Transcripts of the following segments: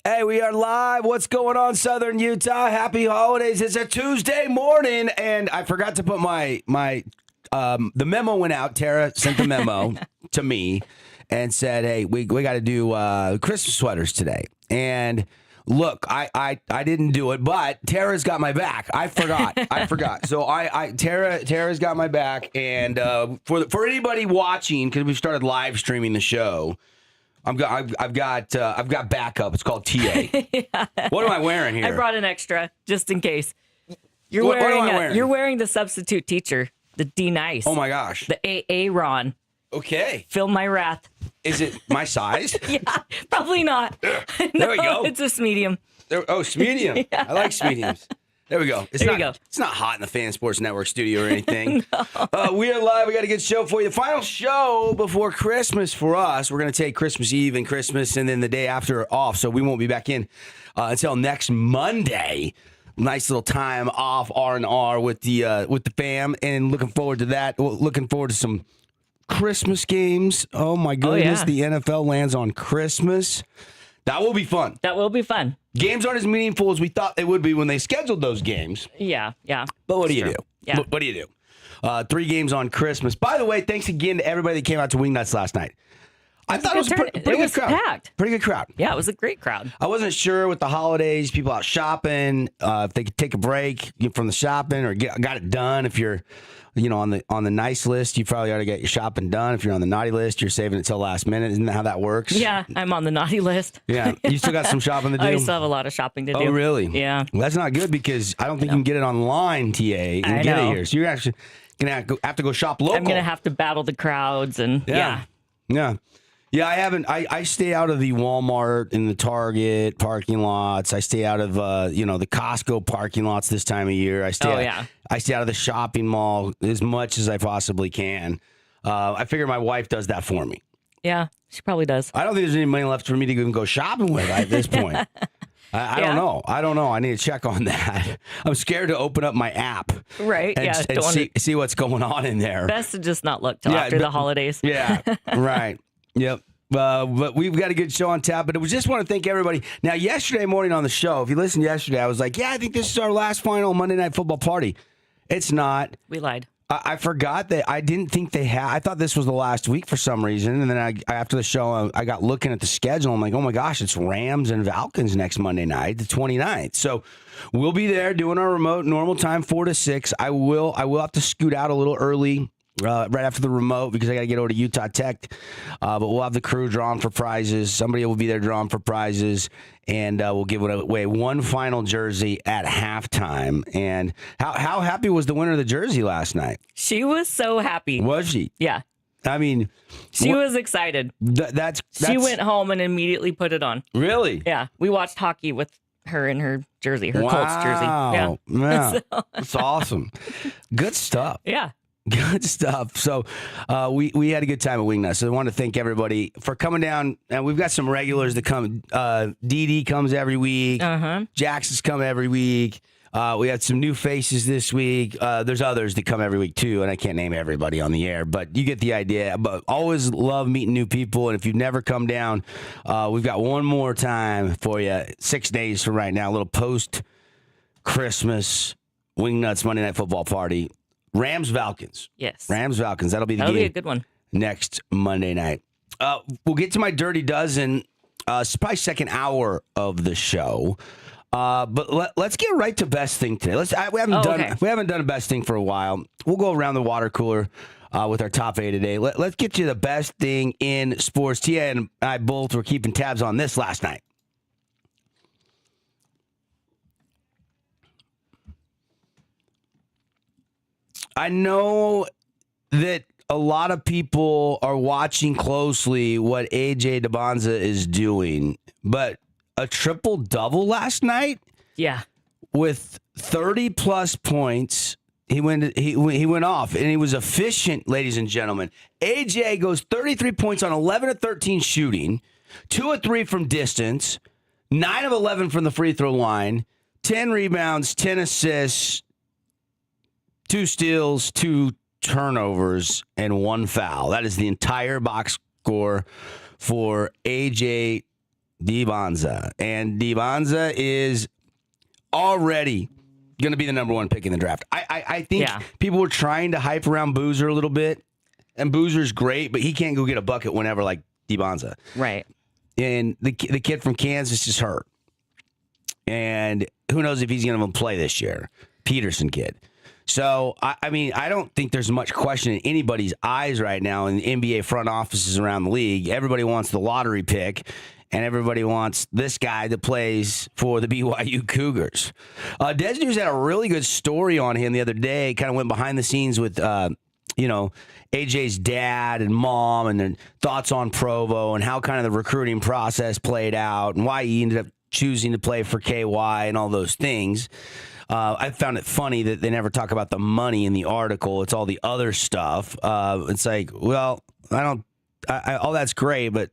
Hey, we are live. What's going on, Southern Utah? Happy holidays. It's a Tuesday morning, and I forgot to put the memo went out. Tara sent the memo to me and said, hey, we got to do Christmas sweaters today. And look, I didn't do it, but Tara's got my back. I forgot. So Tara's got my back, and for anybody watching, because we've started live streaming the show, I've got backup. It's called TA. Yeah. What am I wearing here? I brought an extra just in case. What am I wearing? You're wearing the substitute teacher, the D Nice. Oh my gosh. The AA Ron. Okay. Feel my wrath. Is it my size? Yeah, probably not. There we go. It's a medium. It's medium. Yeah. I like mediums. There we go. There you go. It's not hot in the Fan Sports Network studio or anything. No. We are live. We got a good show for you. The final show before Christmas for us. We're going to take Christmas Eve and Christmas and then the day after off, so we won't be back in until next Monday. Nice little time off R&R with the fam, and looking forward to that. Looking forward to some Christmas games. Oh my goodness, The NFL lands on Christmas. That will be fun. That will be fun. Games aren't as meaningful as we thought they would be when they scheduled those games. Yeah. But what do you do? Yeah. What do you do? 3 games on Christmas. By the way, thanks again to everybody that came out to Wingnuts last night. I thought it was a pretty good crowd. Packed. Pretty good crowd. Yeah, it was a great crowd. I wasn't sure with the holidays, people out shopping, if they could take a break from the shopping or got it done. If you're, on the nice list, you probably ought to get your shopping done. If you're on the naughty list, you're saving it till last minute. Isn't that how that works? Yeah, I'm on the naughty list. Yeah, you still got some shopping to do. I still have a lot of shopping to do. Oh, really? Yeah. Well, that's not good because I don't think you can get it online, TA, and get it here. So you're actually gonna have to go shop local. I'm gonna have to battle the crowds and Yeah. Yeah, I haven't. I stay out of the Walmart and the Target parking lots. I stay out of the Costco parking lots this time of year. I stay out of the shopping mall as much as I possibly can. I figure my wife does that for me. Yeah, she probably does. I don't think there's any money left for me to even go shopping with at this point. I don't know. I need to check on that. I'm scared to open up my app. Right. And see what's going on in there. Best to just not look till after the holidays. Yeah. Right. Yep. But we've got a good show on tap. But I just want to thank everybody. Now, yesterday morning on the show, if you listened yesterday, I was like, I think this is our last final Monday Night Football party. It's not. We lied. I forgot that. I didn't think they had. I thought this was the last week for some reason. And then after the show, I got looking at the schedule. I'm like, oh my gosh, it's Rams and Falcons next Monday night, the 29th. So we'll be there doing our remote normal time, 4 to 6. I will have to scoot out a little early. Right after the remote because I got to get over to Utah Tech. But we'll have the crew drawing for prizes. Somebody will be there drawing for prizes. And we'll give away one final jersey at halftime. And how happy was the winner of the jersey last night? She was so happy. Was she? Yeah. I mean. She was excited. That's She went home and immediately put it on. Really? Yeah. We watched hockey with her in her jersey, her Colts jersey. Yeah. That's awesome. Good stuff. Yeah. Good stuff. So we had a good time at Wingnuts. So I want to thank everybody for coming down. And we've got some regulars that come. Dee Dee comes every week. Jackson's come every week. We had some new faces this week. There's others that come every week too, and I can't name everybody on the air, but you get the idea. But always love meeting new people. And if you've never come down, we've got one more time for you. 6 days from right now, a little post-Christmas Wingnuts Monday Night Football party. Rams Falcons. Yes. Rams Falcons. That'll be the game. That'll be a good one. Next Monday night. We'll get to my Dirty Dozen. It's probably second hour of the show. But let's get right to best thing today. We haven't done a best thing for a while. We'll go around the water cooler with our top 8 today. Let's get you the best thing in sports. Tia and I both were keeping tabs on this last night. I know that a lot of people are watching closely what A.J. DeBonza is doing, but a triple-double last night? Yeah. With 30-plus points, he went off, and he was efficient, ladies and gentlemen. A.J. goes 33 points on 11 of 13 shooting, 2 of 3 from distance, 9 of 11 from the free throw line, 10 rebounds, 10 assists, 2 steals, 2 turnovers, and 1 foul. That is the entire box score for A.J. Devonza. And Devonza is already going to be the number one pick in the draft. I think people were trying to hype around Boozer a little bit, and Boozer's great, but he can't go get a bucket whenever like Devonza. Right. And the kid from Kansas is hurt. And who knows if he's going to play this year. Peterson kid. So, I mean, I don't think there's much question in anybody's eyes right now in the NBA front offices around the league. Everybody wants the lottery pick, and everybody wants this guy that plays for the BYU Cougars. Des News had a really good story on him the other day, kind of went behind the scenes with, AJ's dad and mom and their thoughts on Provo and how kind of the recruiting process played out and why he ended up choosing to play for KY and all those things. I found it funny that they never talk about the money in the article. It's all the other stuff. It's like, well, all that's great, but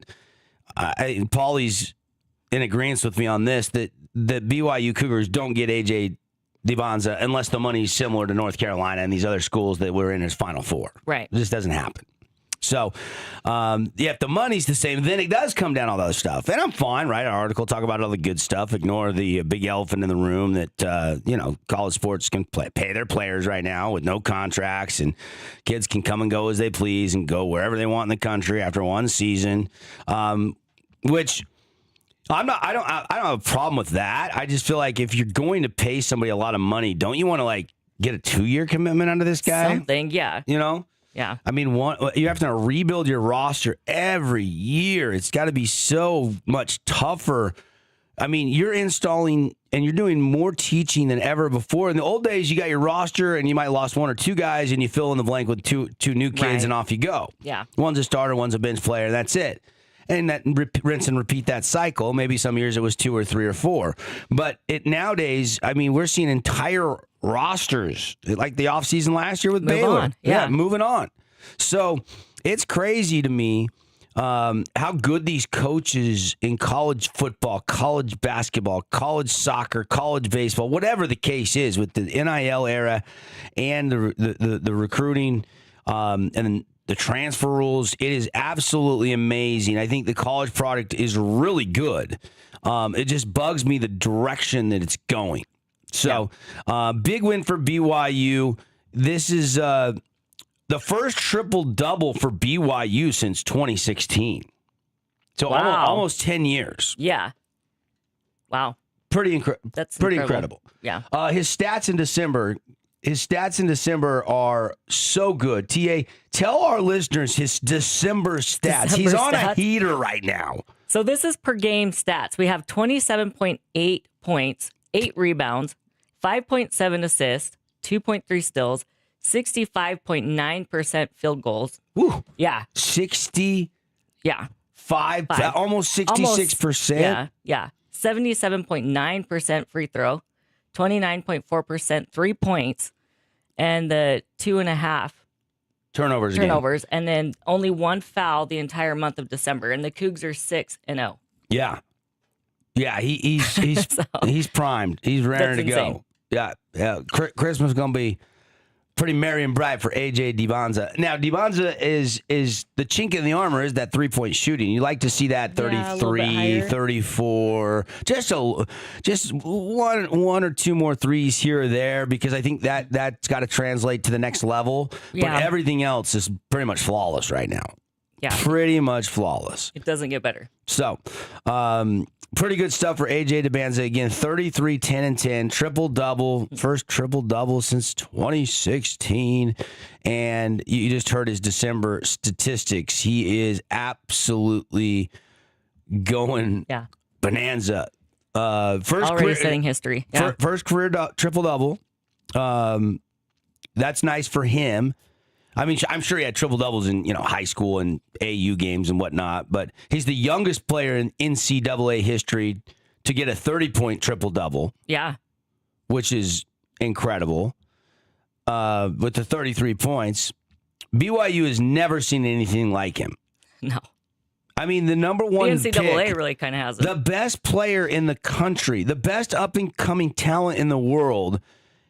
Paulie's in agreement with me on this, that the BYU Cougars don't get AJ Devonza unless the money's similar to North Carolina and these other schools that were in his Final Four. Right. It just doesn't happen. So, if the money's the same, then it does come down all the other stuff. And I'm fine, right? Our article talk about all the good stuff. Ignore the big elephant in the room that, college sports can pay their players right now with no contracts, and kids can come and go as they please and go wherever they want in the country after one season, which I don't have a problem with that. I just feel like if you're going to pay somebody a lot of money, don't you want to get a 2-year commitment under this guy? Something, yeah. Yeah. I mean, you have to rebuild your roster every year. It's got to be so much tougher. I mean, you're installing and you're doing more teaching than ever before. In the old days, you got your roster and you might have lost one or two guys and you fill in the blank with two new kids and off you go. Yeah. One's a starter, one's a bench player. That's it. And that rinse and repeat that cycle. Maybe some years it was 2 or 3 or 4. But nowadays, I mean, we're seeing entire rosters like the offseason last year with Baylor. On. Yeah, moving on. So it's crazy to me how good these coaches in college football, college basketball, college soccer, college baseball, whatever the case is with the NIL era and the recruiting and the transfer rules. It is absolutely amazing. I think the college product is really good. It just bugs me the direction that it's going. So, big win for BYU. This is the first triple-double for BYU since 2016. So almost 10 years. Yeah. Wow. That's pretty incredible. Yeah. His stats in December are so good. TA, tell our listeners his December stats. He's on a heater right now. So this is per game stats. We have 27.8 points, 8 rebounds, 5.7 assists, 2.3 steals, 65.9% field goals. Woo. Yeah. 60. Yeah. Almost 66%. Yeah. 77.9% free throw, 29.4% 3 points, and the 2.5 turnovers, and then only 1 foul the entire month of December. And the Cougs are 6-0. Yeah. Yeah, he's primed. He's ready to go. Yeah. Christmas is going to be pretty merry and bright for AJ Devonza. Now, Devonza is the chink in the armor is that 3-point shooting. You like to see that 33, 34, just one or two more threes here or there, because I think that's got to translate to the next level. Yeah. But everything else is pretty much flawless right now. Yeah. Pretty much flawless. It doesn't get better. So, pretty good stuff for AJ Devonza. Again, 33, 10, and 10. Triple-double. First triple-double since 2016. And you just heard his December statistics. He is absolutely going bonanza. Already setting history. Yeah. First career triple-double. That's nice for him. I mean, I'm sure he had triple-doubles in high school and AU games and whatnot, but he's the youngest player in NCAA history to get a 30-point triple-double. Yeah. Which is incredible. With the 33 points. BYU has never seen anything like him. No. I mean, the number one the NCAA really kind of has it. The best player in the country, the best up-and-coming talent in the world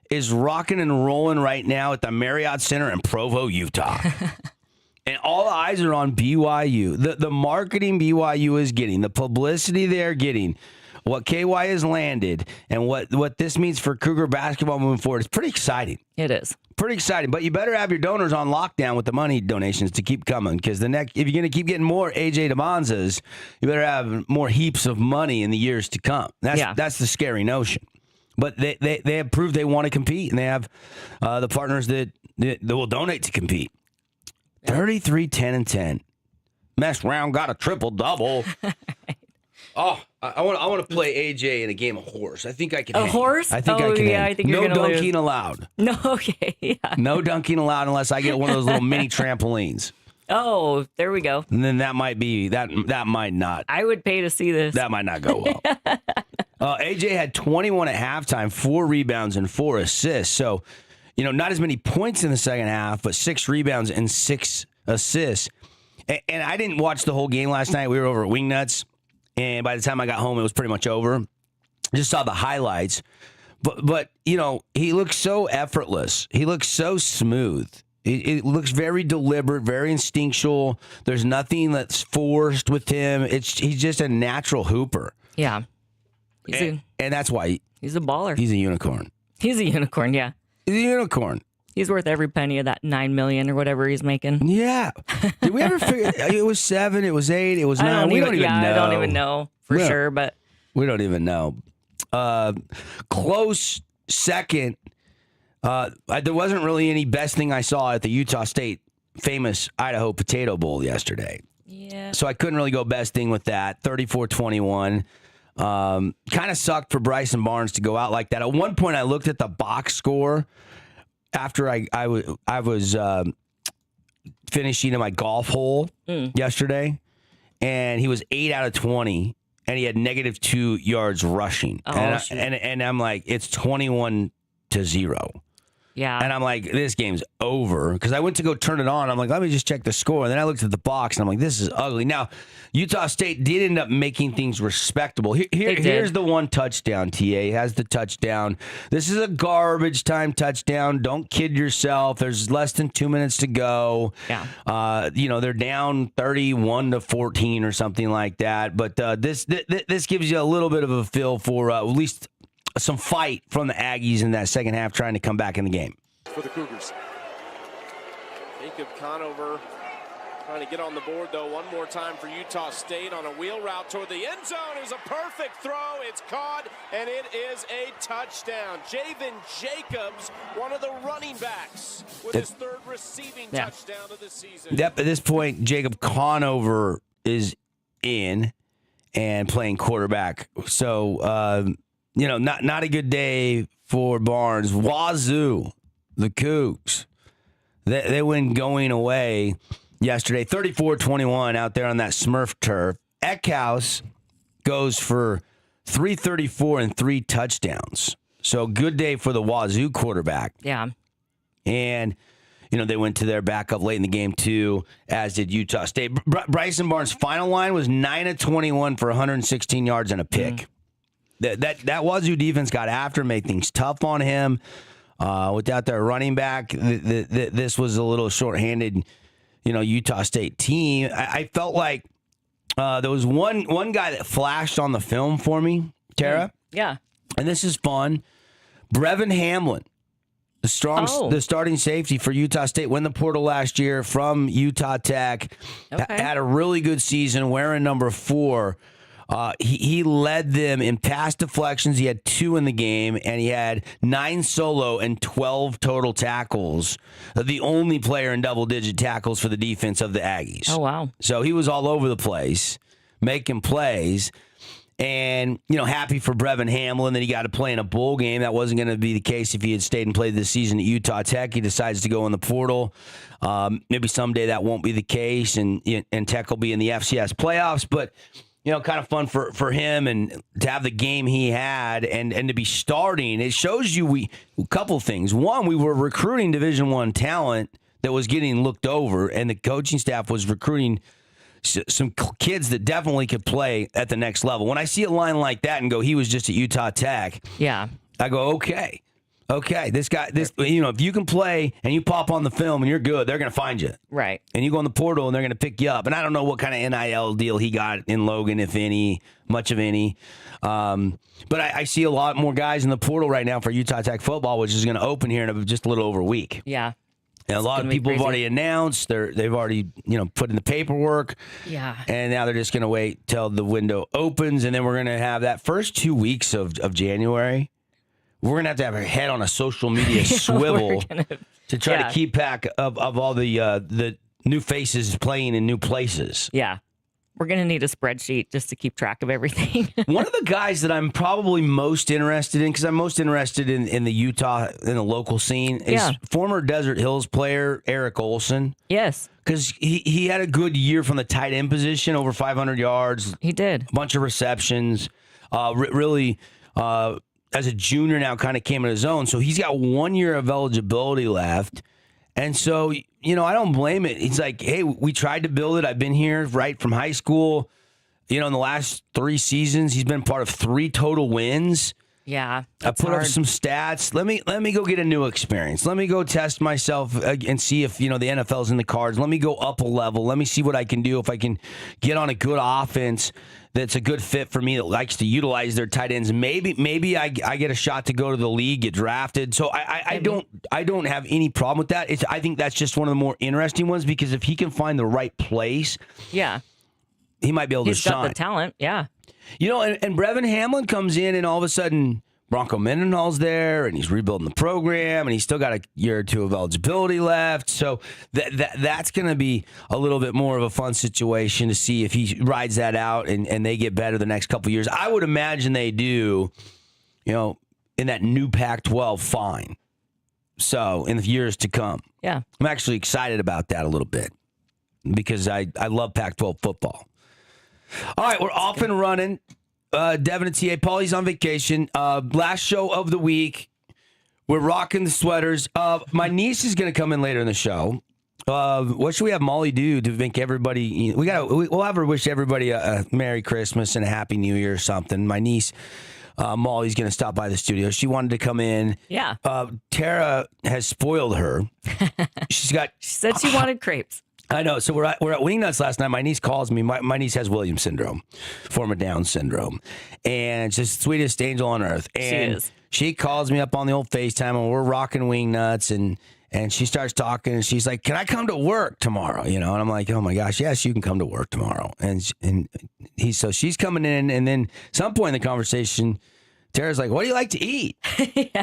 is rocking and rolling right now at the Marriott Center in Provo, Utah. And all eyes are on BYU. The marketing BYU is getting, the publicity they're getting, what KY has landed, and what this means for Cougar basketball moving forward is pretty exciting. It is. Pretty exciting. But you better have your donors on lockdown with the money donations to keep coming, because if you're going to keep getting more AJ DeBonzas, you better have more heaps of money in the years to come. That's the scary notion. But they have proved they want to compete, and they have the partners that will donate to compete. 33, 10, and 10. Mess round, got a triple-double. Oh, I want to play AJ in a game of horse. I think I can. Horse? I think I can. Yeah, I think you're no gonna dunking lose. allowed. No, okay. Yeah. No dunking allowed unless I get one of those little mini trampolines. Oh, there we go. And then that might be that might not. I would pay to see this. That might not go well. AJ had 21 at halftime, 4 rebounds and 4 assists. So, not as many points in the second half, but 6 rebounds and 6 assists. And I didn't watch the whole game last night. We were over at Wingnuts, and by the time I got home, it was pretty much over. Just saw the highlights. But he looks so effortless. He looks so smooth. It looks very deliberate, very instinctual. There's nothing that's forced with him. He's just a natural hooper. Yeah. And that's why he's a baller. He's a unicorn. He's a unicorn, yeah. He's a unicorn. He's worth every penny of that $9 million or whatever he's making. Yeah. Did we ever figure it was 7, it was 8, it was 9? We don't even know. I don't even know for sure, but we don't even know. Close second. There wasn't really any best thing I saw at the Utah State famous Idaho Potato Bowl yesterday. Yeah. So I couldn't really go best thing with that. 34-21. Kind of sucked for Bryson Barnes to go out like that. At one point, I looked at the box score after I was finishing in my golf hole yesterday, and he was 8 out of 20, and he had -2 yards rushing. Oh, and I'm like, it's 21-0. Yeah. And I'm like, this game's over. Because I went to go turn it on. I'm like, let me just check the score. And then I looked at the box, and I'm like, this is ugly. Now, Utah State did end up making things respectable. Here's the one touchdown, TA. Has the touchdown. This is a garbage time touchdown. Don't kid yourself. There's less than 2 minutes to go. Yeah. They're down 31-14 or something like that. But this gives you a little bit of a feel for at least some fight from the Aggies in that second half, trying to come back in the game. For the Cougars. Jacob Conover trying to get on the board, though, one more time for Utah State on a wheel route toward the end zone. It was a perfect throw. It's caught, and it is a touchdown. Devin Jacobs, one of the running backs, with his third receiving touchdown of the season. Yep, at this point, Jacob Conover is in and playing quarterback. So, not a good day for Barnes. Wazoo, the Cougs, they win going away yesterday, 34-21 out there on that Smurf turf. Eckhouse goes for 334 and 3 touchdowns. So good day for the Wazoo quarterback. Yeah. And, they went to their backup late in the game, too, as did Utah State. Bryson Barnes' final line was 9 of 21 for 116 yards and a pick. That Wazoo defense got after, made things tough on him. Without their running back, this was a little shorthanded, Utah State team. I felt like there was one guy that flashed on the film for me, Tara. Yeah. And this is fun. Brevin Hamlin, the starting safety for Utah State, went in the portal last year from Utah Tech. Okay. Had a really good season wearing number 4. He led them in pass deflections. He had 2 in the game, and he had 9 solo and 12 total tackles. The only player in double-digit tackles for the defense of the Aggies. Oh, wow. So he was all over the place, making plays. And, happy for Brevin Hamlin that he got to play in a bowl game. That wasn't going to be the case if he had stayed and played this season at Utah Tech. He decides to go in the portal. Maybe someday that won't be the case, and Tech will be in the FCS playoffs. But kind of fun for him, and to have the game he had and to be starting. It shows you a couple things. One, we were recruiting Division I talent that was getting looked over, and the coaching staff was recruiting some kids that definitely could play at the next level. When I see a line like that and go, he was just at Utah Tech. Yeah. I go, okay, Okay, if you can play and you pop on the film and you're good, they're going to find you. Right. And you go in the portal and they're going to pick you up. And I don't know what kind of NIL deal he got in Logan, if any, much of any. But I see a lot more guys in the portal right now for Utah Tech football, which is going to open here in just a little over a week. Yeah. And a lot of people have already announced. They've already, put in the paperwork. Yeah. And now they're just going to wait till the window opens. And then we're going to have that first 2 weeks of January. We're going to have our head on a social media swivel to try to keep track of all the new faces playing in new places. Yeah. We're going to need a spreadsheet just to keep track of everything. One of the guys that I'm probably most interested in, because I'm most interested in the Utah, in the local scene, is former Desert Hills player Eric Olson. Yes. Because he had a good year from the tight end position, over 500 yards. He did. A bunch of receptions. Really, as a junior now, kind of came in his own. So he's got 1 year of eligibility left. And so, I don't blame it. He's like, hey, we tried to build it. I've been here right from high school. In the last 3 seasons, he's been part of 3 total wins. Yeah. I put up some stats. Let me go get a new experience. Let me go test myself and see if, the NFL's in the cards. Let me go up a level. Let me see what I can do if I can get on a good offense that's a good fit for me that likes to utilize their tight ends. Maybe I get a shot to go to the league, get drafted. So I don't have any problem with that. I think that's just one of the more interesting ones because if he can find the right place, he might be able to shine. He's got the talent, yeah. And Brevin Hamlin comes in and all of a sudden Bronco Mendenhall's there and he's rebuilding the program and he's still got a year or 2 of eligibility left. So that's going to be a little bit more of a fun situation to see if he rides that out and they get better the next couple of years. I would imagine they do, in that new Pac-12 fine. So in the years to come. Yeah. I'm actually excited about that a little bit because I love Pac-12 football. All right, we're off and running. Devin and T.A. Paulie's on vacation. Last show of the week. We're rocking the sweaters. My niece is going to come in later in the show. What should we have Molly do to make everybody? We'll have her wish everybody a Merry Christmas and a Happy New Year or something. My niece Molly's going to stop by the studio. She wanted to come in. Yeah. Tara has spoiled her. She said she wanted crepes. I know. So we're at Wingnuts last night. My niece calls me. My niece has Williams syndrome, form of Down syndrome, and she's the sweetest angel on earth. And she calls me up on the old FaceTime, and we're rocking Wingnuts, and she starts talking, and she's like, "Can I come to work tomorrow?" And I'm like, "Oh my gosh, yes, you can come to work tomorrow." And she's coming in, and then some point in the conversation, Tara's like, "What do you like to eat?"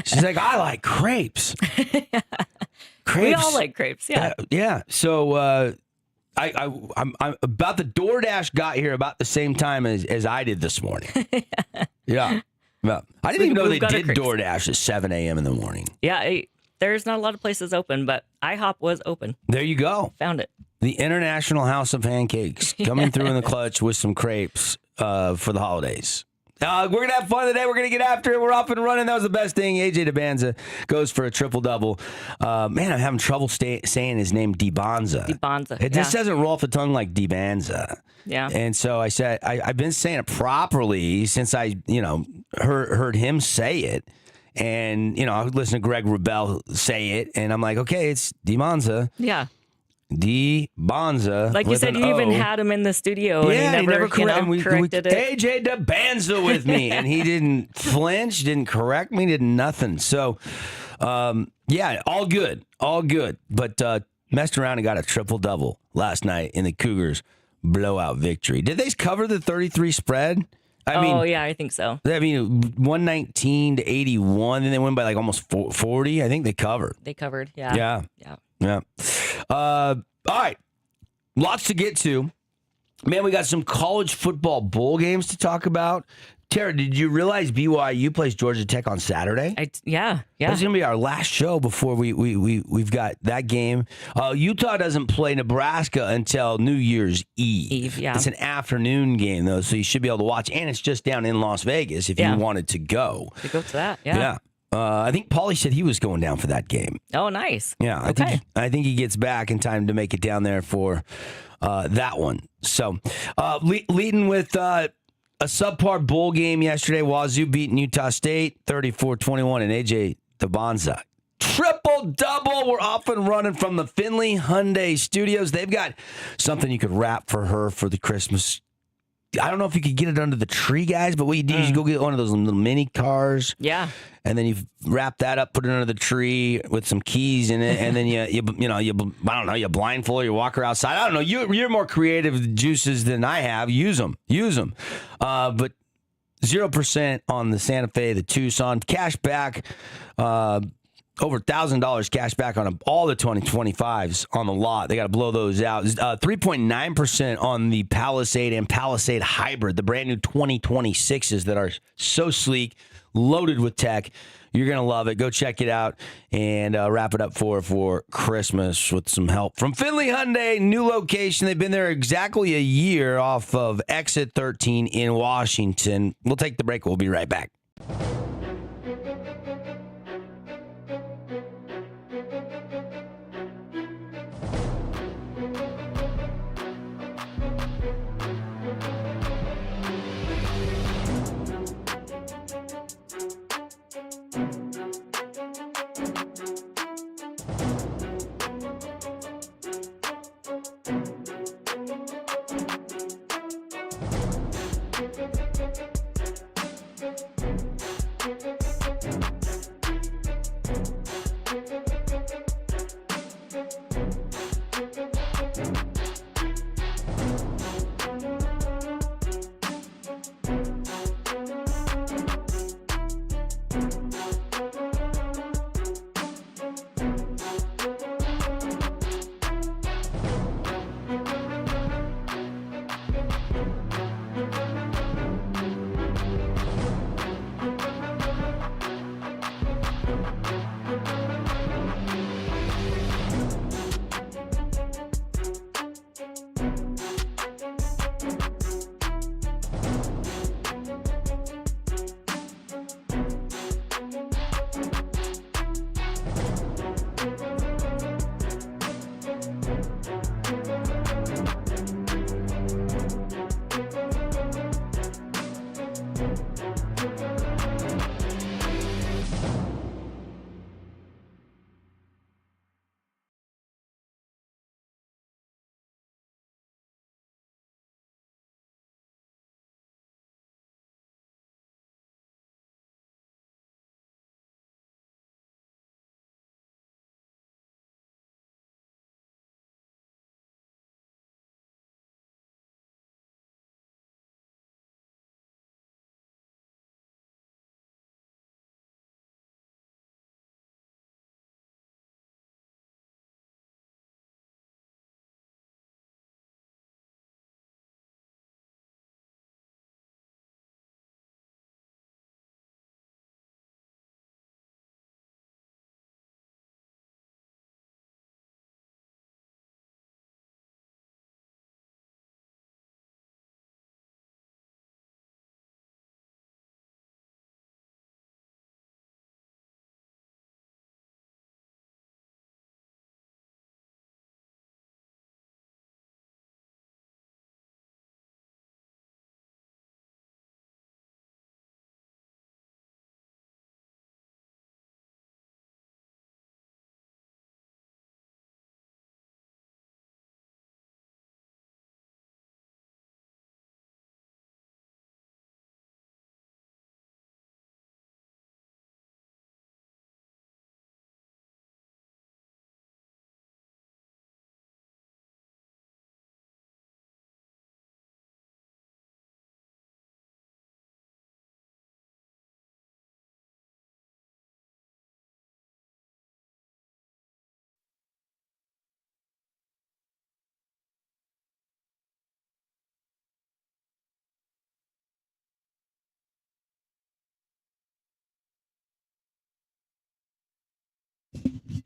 She's like, "I like crepes." Crepes. We all like crepes, yeah. Yeah. So I'm about the DoorDash got here about the same time as I did this morning. Yeah. I didn't even know they did DoorDash at 7 a.m. in the morning. Yeah. There's not a lot of places open, but IHOP was open. There you go. Found it. The International House of Pancakes coming through in the clutch with some crepes for the holidays. We're going to have fun today. We're going to get after it. We're off and running. That was the best thing. AJ DeBanza goes for a triple-double. Man, I'm having trouble saying his name, DeBanza. DeBanza. It just doesn't roll off the tongue like DeBanza. Yeah. And so I said, I've been saying it properly since I, heard him say it. And, I would listen to Greg Wrubell say it. And I'm like, okay, it's DeBanza. Yeah. DeBanza. Like you said, you even had him in the studio and he never corrected it. AJ DeBanza with me, and he didn't flinch, didn't correct me, did nothing. So, all good. But messed around and got a triple-double last night in the Cougars' blowout victory. Did they cover the 33 spread? I think so. 119 to 81, and they win by like almost 40. I think they covered. Yeah. Yeah. All right. Lots to get to. Man, we got some college football bowl games to talk about. Tara, did you realize BYU plays Georgia Tech on Saturday? Yeah. That's going to be our last show before we've got that game. Utah doesn't play Nebraska until New Year's Eve. Yeah. It's an afternoon game, though, so you should be able to watch. And it's just down in Las Vegas if you wanted to go. To go to that, yeah. I think Paulie said he was going down for that game. Oh, nice. Yeah, I think he gets back in time to make it down there for that one. So, leading with a subpar bowl game yesterday, Wazoo beating Utah State 34-21, and AJ the Bonza. Triple-double. We're off and running from the Finley Hyundai Studios. They've got something you could wrap for her for the Christmas. I don't know if you could get it under the tree, guys, but what you do is you go get one of those little mini cars. Yeah. And then you wrap that up, put it under the tree with some keys in it, and then you blindfold her, you walk her outside. I don't know. You're more creative juices than I have. Use them. But 0% on the Santa Fe, the Tucson. Cash back, over $1,000 cash back on all the 2025s on the lot. They got to blow those out. 3.9% on the Palisade and Palisade Hybrid, the brand new 2026s that are so sleek, loaded with tech. You're going to love it. Go check it out and wrap it up for Christmas with some help from Finley Hyundai. New location. They've been there exactly a year off of Exit 13 in Washington. We'll take the break. We'll be right back.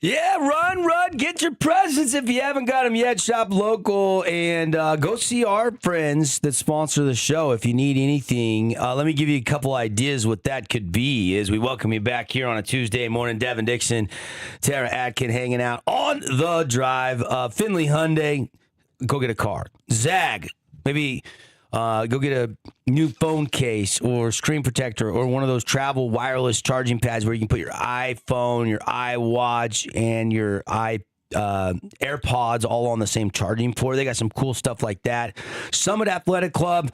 Yeah, run, get your presents if you haven't got them yet. Shop local and go see our friends that sponsor the show if you need anything. Let me give you a couple ideas what that could be as we welcome you back here on a Tuesday morning. Devin, Dixon, Tara Atkin hanging out on the drive. Finley Hyundai, go get a car. Zag, maybe Go get a new phone case or screen protector or one of those travel wireless charging pads where you can put your iPhone, your iWatch, and your AirPods all on the same charging port. They got some cool stuff like that. Summit Athletic Club,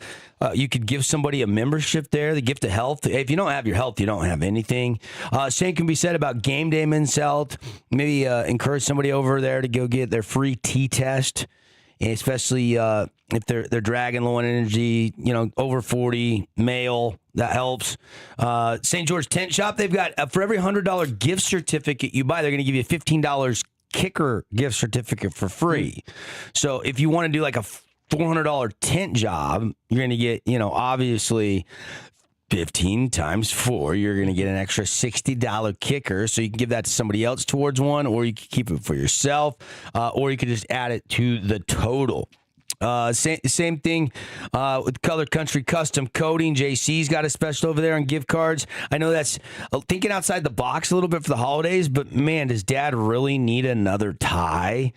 you could give somebody a membership there, the gift of health. If you don't have your health, you don't have anything. Same can be said about Game Day Men's Health. Maybe encourage somebody over there to go get their free T-test, especially if they're dragging low on energy, over 40, male. That helps. St. George Tent Shop, they've got, for every $100 gift certificate you buy, they're going to give you $15 kicker gift certificate for free. So if you want to do like a $400 tent job, you're going to get, obviously 15 times 4, you're going to get an extra $60 kicker. So you can give that to somebody else towards one, or you can keep it for yourself, or you could just add it to the total. Same thing with Color Country Custom Coating. JC's got a special over there on gift cards. I know that's thinking outside the box a little bit for the holidays, but man, does Dad really need another tie?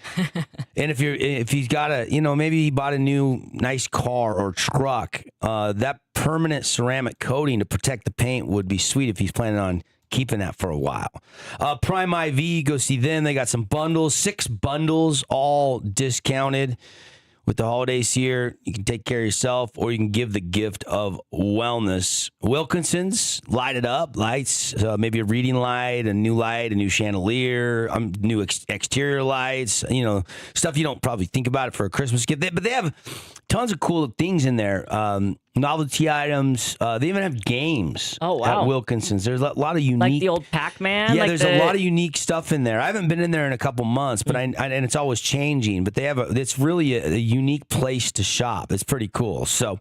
And if he's got maybe he bought a new nice car or truck, that permanent ceramic coating to protect the paint would be sweet if he's planning on keeping that for a while. Prime IV, go see them. They got some bundles, 6 bundles, all discounted. With the holidays here, you can take care of yourself, or you can give the gift of wellness. Wilkinson's, light it up, lights, maybe a reading light, a new chandelier, new exterior lights, stuff you don't probably think about it for a Christmas gift. But they have tons of cool things in there. Novelty items. They even have games at Wilkinson's. There's a lot of unique... Like the old Pac-Man? Yeah, there's a lot of unique stuff in there. I haven't been in there in a couple months, but and it's always changing. But they have it's really a unique place to shop. It's pretty cool. So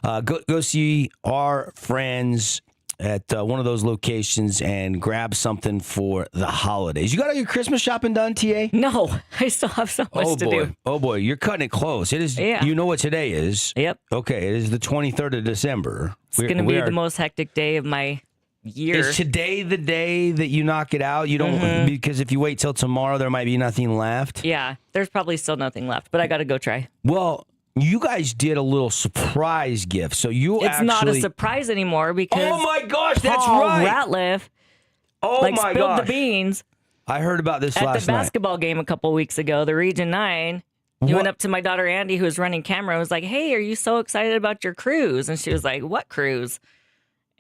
go see our friends at one of those locations and grab something for the holidays. You got all your Christmas shopping done, TA? No, I still have so much to do. Oh boy, you're cutting it close. It is. Yeah. You know what today is? Yep. Okay, it is the 23rd of December. It's going to be the most hectic day of my year. Is today the day that you knock it out? You don't because if you wait till tomorrow, there might be nothing left. Yeah, there's probably still nothing left, but I got to go try. Well, you guys did a little surprise gift, so it's not a surprise anymore because oh my gosh, that's Paul right. Ratliff spilled the beans. I heard about this at last the night. basketball game a couple weeks ago, the Region 9. He went up to my daughter Andy, who was running camera, and was like, "Hey, are you so excited about your cruise?" And she was like, "What cruise?"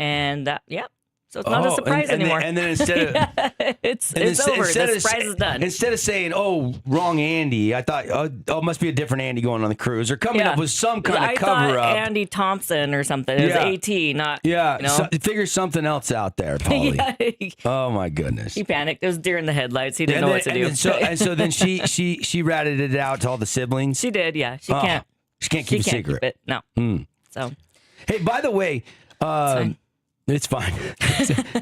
And so it's not a surprise anymore. And then instead of it's over. The surprise is done. Instead of saying, "Oh, wrong Andy," I thought, "Oh, it must be a different Andy going on the cruise," or coming up with some kind of cover up. Andy Thompson or something. It was AT, not figure something else out there, Paulie. Oh my goodness. He panicked. It was deer in the headlights. He didn't know what to do. So then she ratted it out to all the siblings. She did. Yeah, she can't. She can't keep a secret. Keep it. No. So. Hey, by the way. It's fine.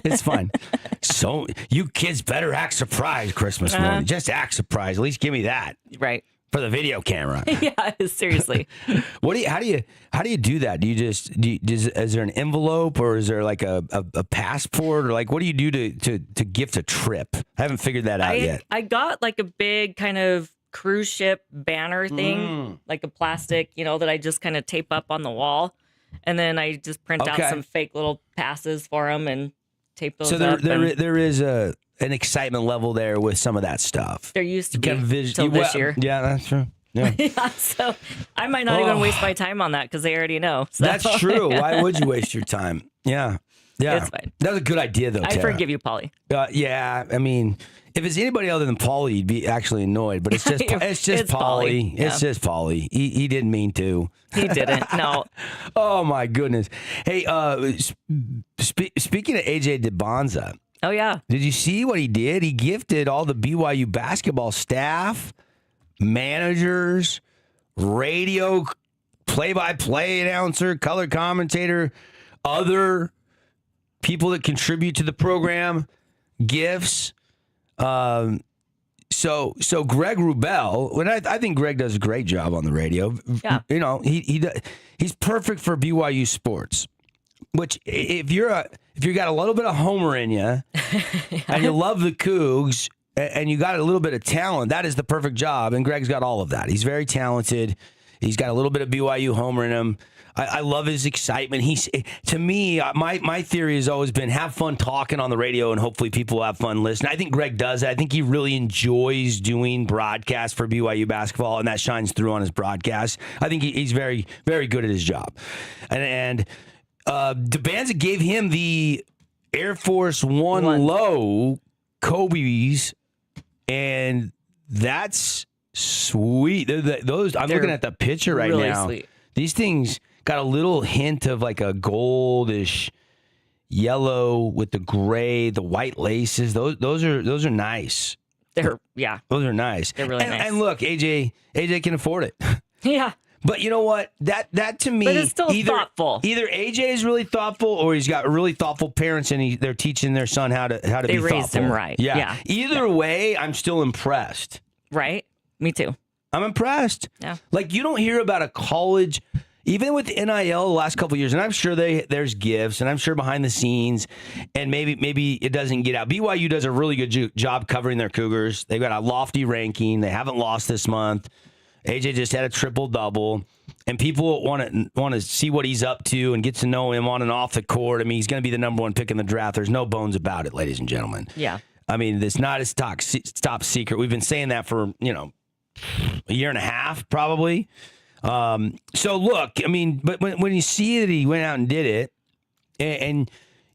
It's fine. So you kids better act surprised Christmas morning. Just act surprised. At least give me that. Right. For the video camera. Yeah, seriously. How do you do that? Do you is there an envelope, or is there like a passport, or like what do you do to gift a trip? I haven't figured that out yet. I got like a big kind of cruise ship banner thing, like a plastic, that I just kind of tape up on the wall. And then I just print out some fake little passes for them and tape those up. So there is an excitement level there with some of that stuff. There used to be till this year. Yeah, that's true. Yeah. So I might not even waste my time on that because they already know. So. That's true. Why would you waste your time? Yeah. It's fine. That was a good idea, though, Tara. I forgive you, Paulie. Yeah, I mean, if it's anybody other than Paulie, you'd be actually annoyed. But it's just Paulie. Yeah. It's just Paulie. He didn't mean to. He didn't. No. Oh my goodness. Hey, speaking of AJ DeBonza. Oh yeah. Did you see what he did? He gifted all the BYU basketball staff, managers, radio play-by-play announcer, color commentator, other people that contribute to the program, gifts. So Greg Wrubell, and I think Greg does a great job on the radio. Yeah. He's perfect for BYU sports. Which if you got a little bit of Homer in you, and you love the Cougs, and you got a little bit of talent, that is the perfect job. And Greg's got all of that. He's very talented. He's got a little bit of BYU homer in him. I love his excitement. To me, my theory has always been have fun talking on the radio, and hopefully people will have fun listening. I think Greg does that. I think he really enjoys doing broadcasts for BYU basketball, and that shines through on his broadcast. I think he's very, very good at his job. And DeBanza gave him the Air Force One low Kobe's, and that's sweet. I'm looking at the picture right really now. Sweet. These things got a little hint of like a goldish yellow with the gray, the white laces. Those are nice. Those are nice. They're really nice. And look, AJ can afford it. Yeah. But you know what? That to me, but it's still thoughtful. Either AJ is really thoughtful, or he's got really thoughtful parents, and they're teaching their son how to be thoughtful. They raised him right. Yeah. Either way, I'm still impressed. Right. Me too. I'm impressed. Yeah. Like, you don't hear about a college, even with NIL the last couple of years, and I'm sure there's gifts, and I'm sure behind the scenes, and maybe it doesn't get out. BYU does a really good job covering their Cougars. They've got a lofty ranking. They haven't lost this month. AJ just had a triple-double, and people want to see what he's up to and get to know him on and off the court. I mean, he's going to be the number one pick in the draft. There's no bones about it, ladies and gentlemen. Yeah. I mean, it's not his top secret. We've been saying that for, a year and a half, probably. So look, I mean, but when you see that he went out and did it, and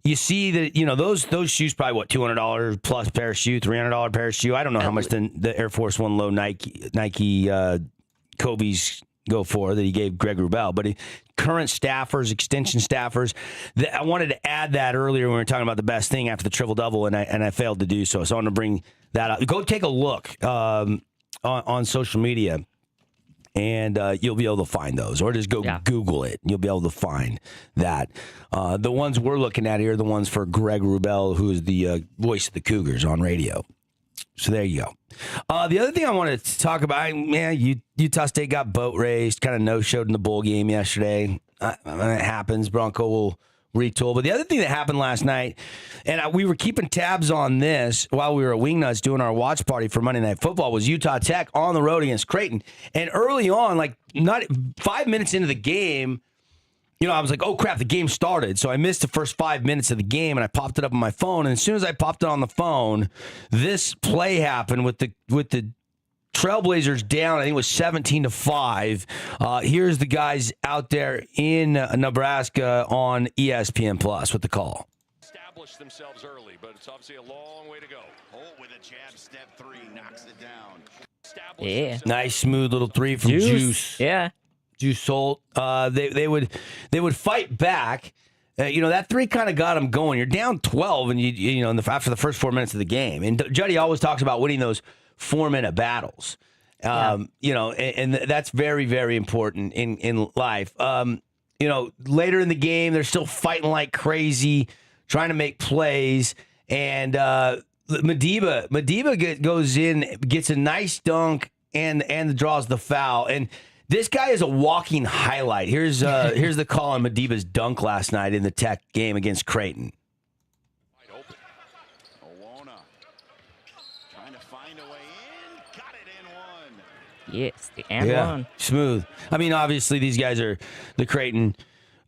you see that those shoes probably what, $200 plus pair of shoe, $300 pair of shoe. I don't know how much the Air Force One low Nike Kobe's go for that he gave Greg Wrubell, but current staffers, extension staffers. I wanted to add that earlier when we were talking about the best thing after the triple double, and I failed to do so. So I want to bring that up. Go take a look on social media, and you'll be able to find those, or just go Google it. You'll be able to find that. The ones we're looking at here are the ones for Greg Wrubell, who is the voice of the Cougars on radio. So there you go. The other thing I wanted to talk about, Utah State got boat raced, kind of no-showed in the bowl game yesterday. It happens. Bronco will retool. But the other thing that happened last night, and we were keeping tabs on this while we were at Wingnuts doing our watch party for Monday Night Football, was Utah Tech on the road against Creighton. And early on, like not 5 minutes into the game, I was like, oh, crap, the game started. So I missed the first 5 minutes of the game, and I popped it up on my phone. And as soon as I popped it on the phone, this play happened with the Trailblazers down. I think it was 17-5. Here's the guys out there in Nebraska on ESPN Plus with the call. Established themselves early, but it's obviously a long way to go. Holt with a jab, step three, knocks it down. Yeah. Nice, smooth little three from Juice. Yeah. Juice Holt. They would fight back. That three kind of got them going. You're down 12, and after the first 4 minutes of the game. And Juddy always talks about winning those 4-minute battles. And that's very, very important in life. Later in the game, they're still fighting like crazy, trying to make plays. And Madiba goes in, gets a nice dunk, and draws the foul. And this guy is a walking highlight. Here's the call on Madiba's dunk last night in the Tech game against Creighton. Wide open. Owana trying to find a way in. Got it in one. Yes, the and one. Smooth. I mean, obviously these guys are the Creighton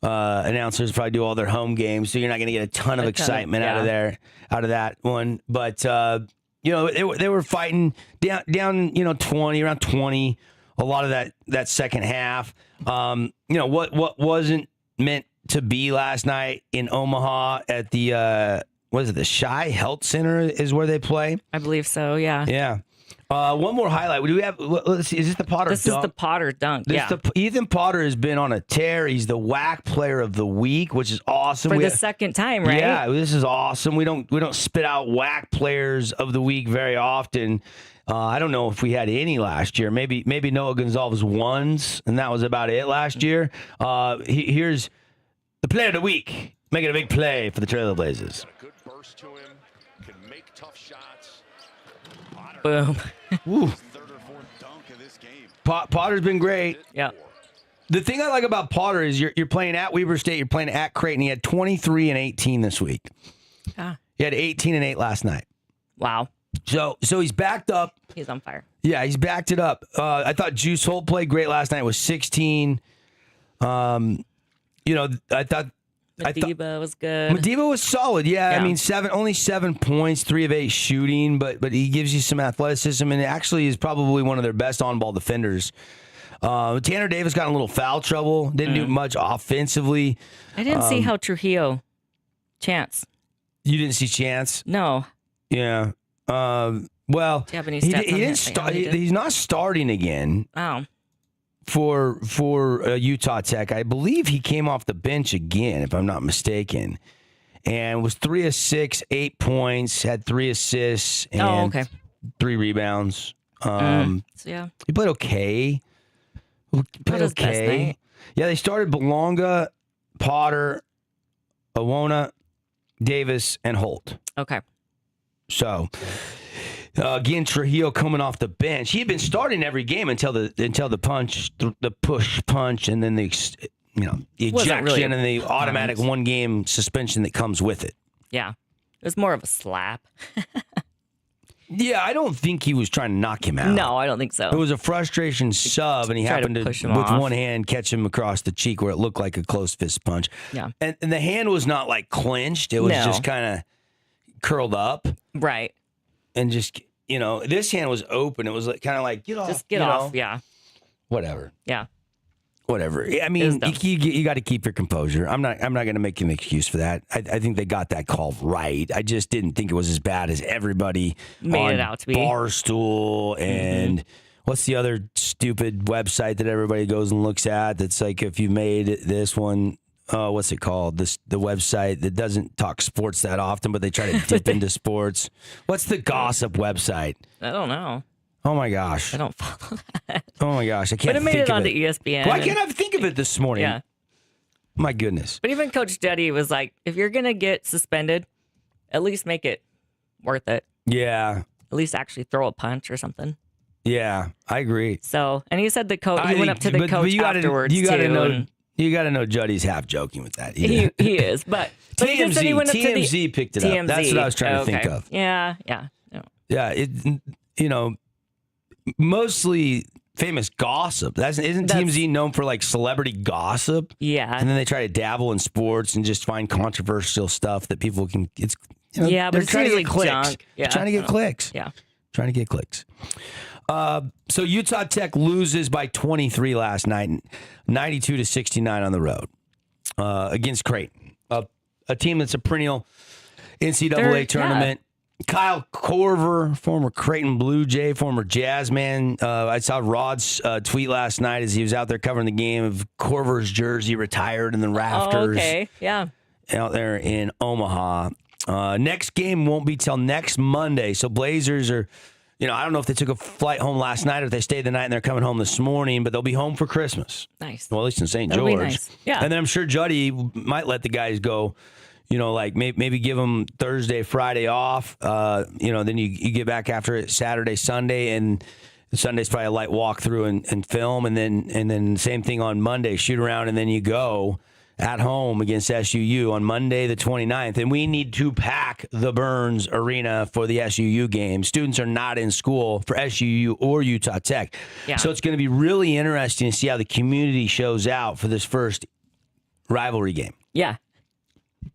announcers. Probably do all their home games, so you're not going to get a ton of excitement out of that one. But they were fighting down 20, around 20. A lot of that second half. What wasn't meant to be last night in Omaha at the the Shy Health Center is where they play? I believe so, yeah. Yeah. One more highlight. Do we have? Let's see. Is this the Potter dunk? This is the Potter dunk. Ethan Potter has been on a tear. He's the WAC Player of the Week, which is awesome. For the second time, right? Yeah, this is awesome. We don't spit out WAC Players of the Week very often. I don't know if we had any last year. Maybe Noah Gonzalez once, and that was about it last year. Here's the Player of the Week, making a big play for the Trailblazers. Got a good burst to him. Can make tough shots. Potter. Boom. Third or fourth dunk of this game. Potter's been great. Yeah. The thing I like about Potter is you're playing at Weber State, you're playing at Creighton. He had 23 and 18 this week. Ah. He had 18 and 8 last night. Wow. So he's backed up. He's on fire. Yeah, he's backed it up. I thought Juice Holt played great last night. It was 16. I thought Madiba was good. Madiba was solid. Yeah, Yeah. I mean, only 7 points, 3 of 8 shooting, but he gives you some athleticism and actually is probably one of their best on-ball defenders. Tanner Davis got in a little foul trouble. Didn't do much offensively. I didn't see how Trujillo Chance. You didn't see Chance? No. Yeah. Well, Do you have any stats he on didn't that? start. He's not starting again. Oh. For Utah Tech. I believe he came off the bench again, if I'm not mistaken, and was 3 of 6, 8 points, had 3 assists and 3 rebounds. So yeah, he played okay. Played his best night. Yeah, they started Belonga, Potter, Awona, Davis, and Holt. Okay. So. Again, Trujillo coming off the bench. He had been starting every game until the punch, the push punch, and then the ejection really and the automatic 1-game suspension that comes with it. Yeah, it was more of a slap. Yeah, I don't think he was trying to knock him out. No, I don't think so. It was a frustration sub, and he happened to push him with off. one hand catch him across the cheek where it looked like a close fist punch. Yeah, and the hand was not like clenched; it was just kind of curled up, right? And just. This hand was open. It was kind of like, get off. Just get off. Yeah. Whatever. Yeah. Whatever. I mean, you got to keep your composure. I'm not going to make an excuse for that. I think they got that call right. I just didn't think it was as bad as everybody made it out to be. Barstool and what's the other stupid website that everybody goes and looks at? That's like if you made this one. What's it called? The website that doesn't talk sports that often, but they try to dip into sports. What's the gossip website? I don't know. Oh my gosh! I don't follow that. Oh my gosh! I can't. But it made think it of onto ESPN. Why can't I think of it this morning? Yeah. My goodness. But even Coach Duddy was like, if you're gonna get suspended, at least make it worth it. Yeah. At least actually throw a punch or something. Yeah, I agree. So, and he said the coach. He went up to the coach afterwards. You got to too, know. and You got to know Juddy's half joking with that. he is, but he just said he went up to the TMZ picked it up. That's what I was trying to think of. Yeah, yeah. No. Yeah, mostly famous gossip. Isn't TMZ known for like celebrity gossip? Yeah. And then they try to dabble in sports and just find controversial stuff that people can. It's but they're it's trying to usually get clicks. junk. Yeah, They're trying to get clicks. Yeah. Trying to get clicks. So Utah Tech loses by 23 last night, 92-69 on the road against Creighton, a team that's a perennial NCAA tournament. Yeah. Kyle Korver, former Creighton Blue Jay, former Jazz man. I saw Rod's tweet last night as he was out there covering the game of Korver's jersey retired in the rafters. Oh, okay, yeah. Out there in Omaha. Next game won't be till next Monday, so Blazers are... I don't know if they took a flight home last night or if they stayed the night and they're coming home this morning, but they'll be home for Christmas. Nice. Well, at least in St. That'll George. be nice. Yeah. And then I'm sure Juddy might let the guys go, like maybe give them Thursday, Friday off. Then you get back after it Saturday, Sunday, and Sunday's probably a light walkthrough and film. And then same thing on Monday, shoot around, and then you go at home against SUU on Monday the 29th. And we need to pack the Burns Arena for the SUU game. Students are not in school for SUU or Utah Tech. Yeah. So it's going to be really interesting to see how the community shows out for this first rivalry game. Yeah.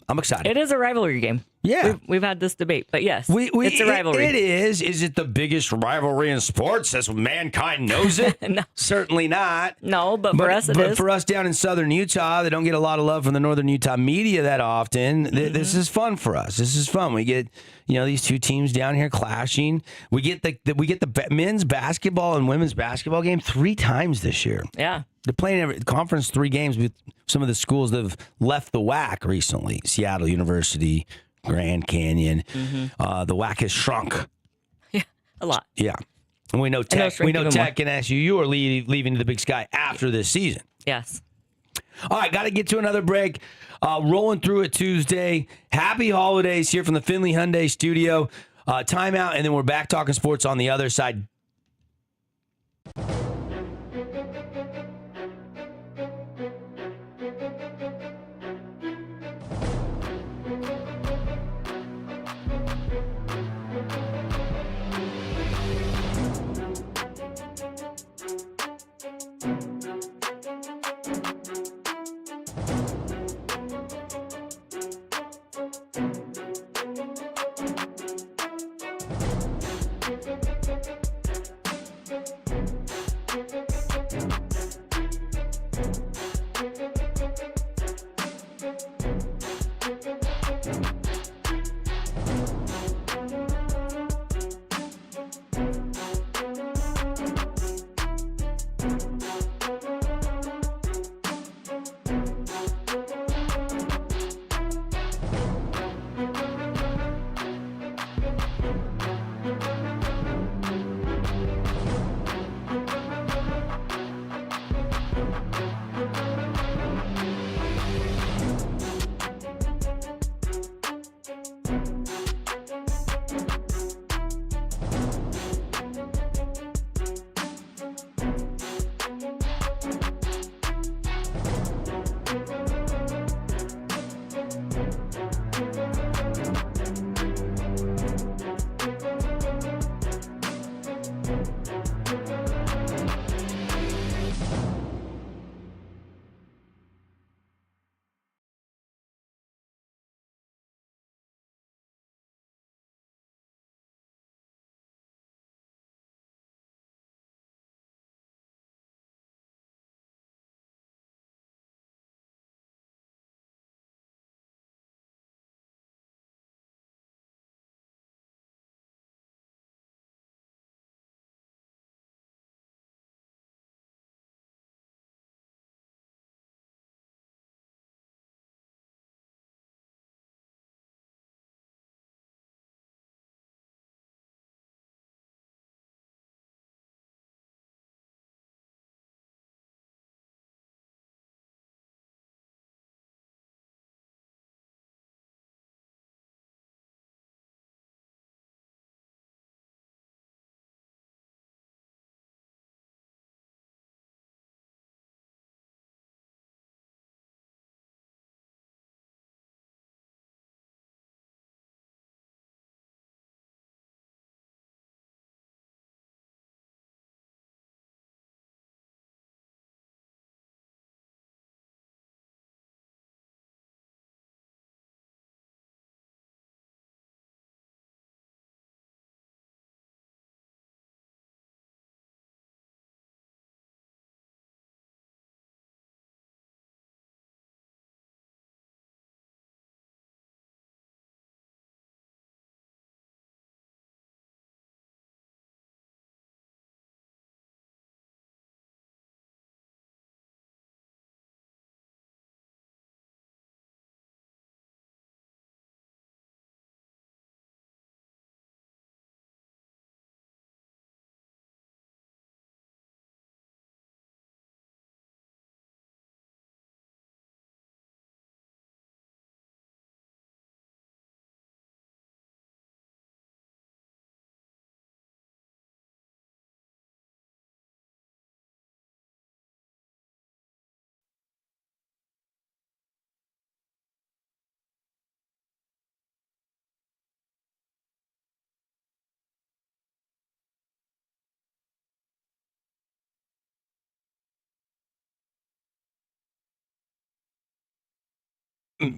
I'm excited. It is a rivalry game. Yeah. We've had this debate, but yes, it's a rivalry. It is. Is it the biggest rivalry in sports as mankind knows it? No. Certainly not. No, but for us it but is. for us down in southern Utah, they don't get a lot of love from the northern Utah media that often. This is fun for us. This is fun. We get these two teams down here clashing. We get the men's basketball and women's basketball game 3 times this year. Yeah. They're playing every conference 3 games with some of the schools that have left the WAC recently. Seattle University, Grand Canyon. The WAC has shrunk. Yeah, a lot. Yeah. And we know Tech and SUU are leaving to the Big Sky after this season. Yes. All right, got to get to another break. Rolling through it Tuesday. Happy holidays here from the Finley Hyundai studio. Timeout, and then we're back talking sports on the other side.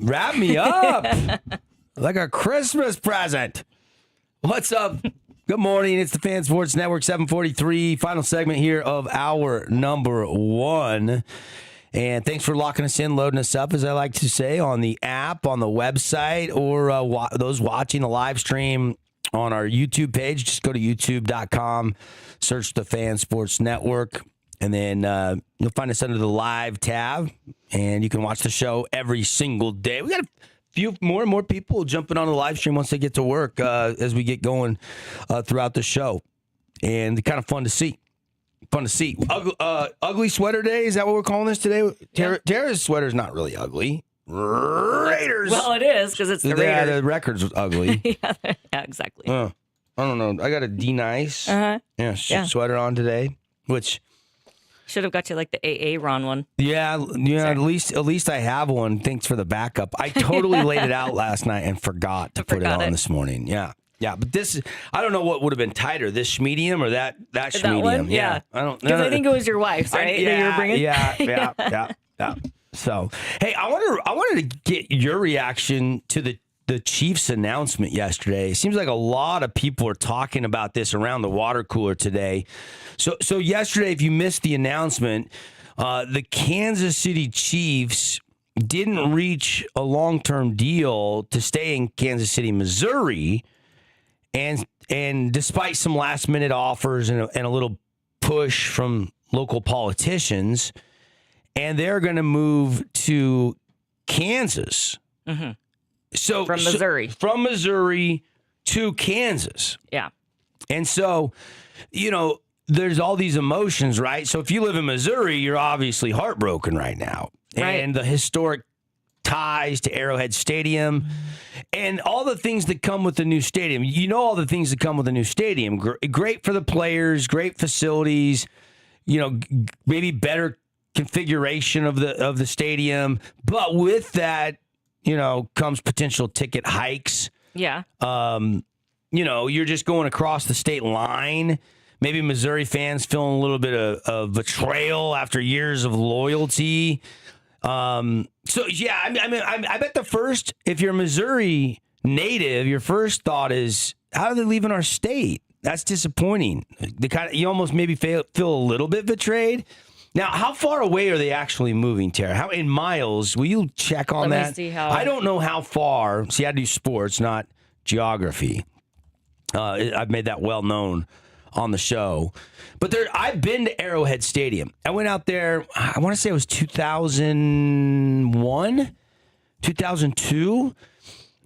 Wrap me up like a Christmas present. What's up? Good morning. It's the Fan Sports Network 743. Final segment here of hour number one. And thanks for locking us in, loading us up, as I like to say, on the app, on the website, or those watching the live stream on our YouTube page. Just go to youtube.com, search the Fan Sports Network, and then you'll find us under the live tab, and you can watch the show every single day. We got a few more and more people jumping on the live stream once they get to work as we get going throughout the show, and kind of fun to see. Fun to see. Ugly sweater day, is that what we're calling this today? Tara's sweater's not really ugly. Raiders. Well, it is because it's the Raiders. Yeah, the record's ugly. yeah, exactly. I don't know. I got a D-Nice sweater on today, which should have got you like the AA Ron one. Yeah. At least I have one. Thanks for the backup. I totally laid it out last night and forgot to put it on this morning. Yeah. Yeah, but this is, I don't know what would have been tighter, this medium or that medium. One? Yeah. I don't know. Because I think it was your wife's, right? That you were bringing? Yeah. So, hey, I wanted to get your reaction to the Chiefs announcement yesterday. It seems like a lot of people are talking about this around the water cooler today. So yesterday, if you missed the announcement, the Kansas City Chiefs didn't reach a long-term deal to stay in Kansas City, Missouri, and despite some last-minute offers and a little push from local politicians, and they're going to move to Kansas. Mm-hmm. So from Missouri to Kansas. Yeah. And so, there's all these emotions, right? So if you live in Missouri, you're obviously heartbroken right now. Right. And the historic ties to Arrowhead Stadium and all the things that come with the new stadium. All the things that come with the new stadium. Great for the players, great facilities, maybe better configuration of the stadium. But with that, comes potential ticket hikes. Yeah. You're just going across the state line. Maybe Missouri fans feeling a little bit of betrayal after years of loyalty. I bet if you're a Missouri native, your first thought is, how are they leaving our state? That's disappointing. You almost maybe feel a little bit betrayed. Now, how far away are they actually moving, Tara? How in miles? Will you check on that? Let me see how. I don't know how far. See, I do sports, not geography. I've made that well known on the show. But I've been to Arrowhead Stadium. I went out there, I want to say it was 2001, 2002.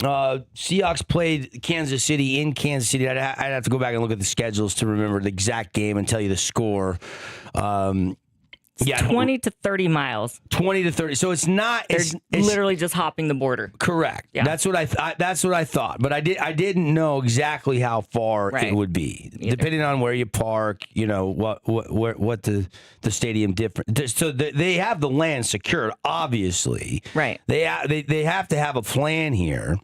Seahawks played Kansas City in Kansas City. I'd have to go back and look at the schedules to remember the exact game and tell you the score. 20 to 30 miles. 20 to 30. So it's not. It's literally just hopping the border. Correct. Yeah. That's what I thought. But I didn't know exactly how far it would be, depending on where you park. What the stadium different. So they have the land secured, obviously. Right. They have to have a plan here.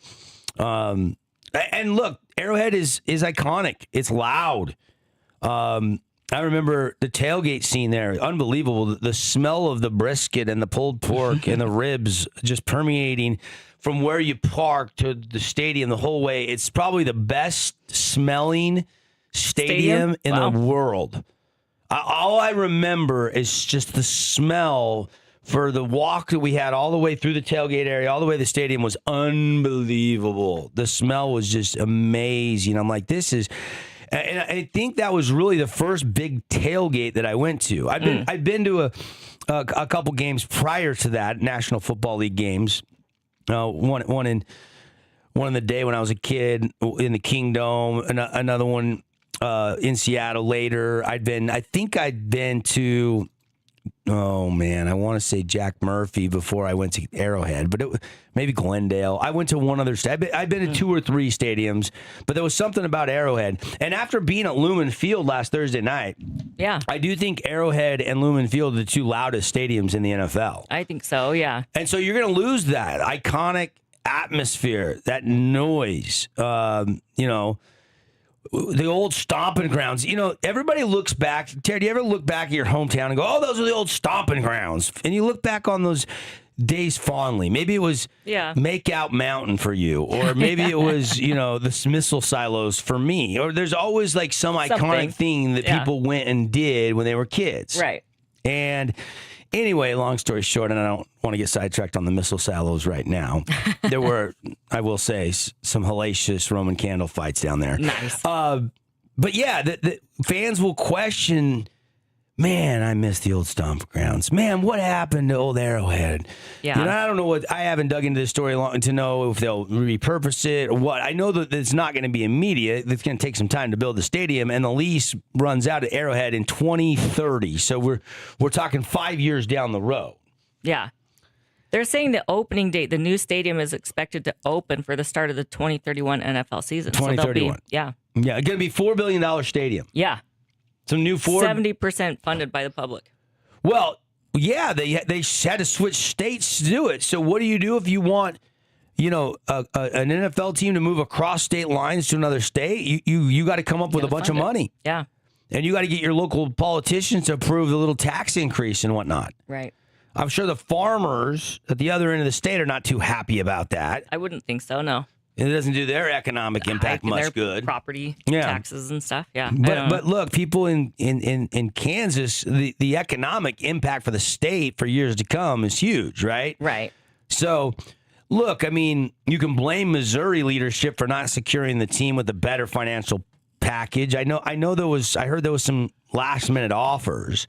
And look, Arrowhead is iconic. It's loud. I remember the tailgate scene there. Unbelievable. The smell of the brisket and the pulled pork and the ribs just permeating from where you park to the stadium the whole way. It's probably the best smelling stadium in the world. All I remember is just the smell for the walk that we had all the way through the tailgate area, all the way to the stadium was unbelievable. The smell was just amazing. I'm like, this is... And I think that was really the first big tailgate that I went to. I've been to a couple games prior to that, National Football League games. One in the day when I was a kid in the Kingdome, another one in Seattle later. I think I'd been to. Oh man, I want to say Jack Murphy before I went to Arrowhead, but maybe Glendale. I went to one other state. I've been to 2 or 3 stadiums, but there was something about Arrowhead. And after being at Lumen Field last Thursday night, I do think Arrowhead and Lumen Field are the 2 loudest stadiums in the NFL. I think so, yeah. And so you're going to lose that iconic atmosphere, that noise. The old stomping grounds. Everybody looks back. Terry, do you ever look back at your hometown and go, oh, those are the old stomping grounds? And you look back on those days fondly. Maybe it was Makeout Mountain for you, or maybe it was, the missile silos for me. Or there's always like some iconic thing that people went and did when they were kids. Right. And anyway, long story short, and I don't want to get sidetracked on the missile silos right now. There were, I will say, some hellacious Roman candle fights down there. Nice. But yeah, the fans will question, man, I miss the old stomp grounds. Man, what happened to old Arrowhead? Yeah. I don't know I haven't dug into this story long to know if they'll repurpose it or what. I know that it's not going to be immediate. It's going to take some time to build the stadium, and the lease runs out at Arrowhead in 2030. So we're talking 5 years down the road. Yeah. They're saying the opening date, the new stadium is expected to open for the start of the 2031 NFL season. 2031. Yeah. Yeah, it's going to be $4 billion stadium. Yeah. Some new 70% funded by the public. Well, yeah, they had to switch states to do it. So what do you do if you want, an NFL team to move across state lines to another state? You got to come up with a bunch of money. Yeah. And you got to get your local politicians to approve the little tax increase and whatnot. Right. I'm sure the farmers at the other end of the state are not too happy about that. I wouldn't think so, no. It doesn't do their economic impact much good. Property taxes and stuff, yeah. But look, people in Kansas, the economic impact for the state for years to come is huge, right? Right. So, look, I mean, you can blame Missouri leadership for not securing the team with a better financial package. I heard there was some last minute offers.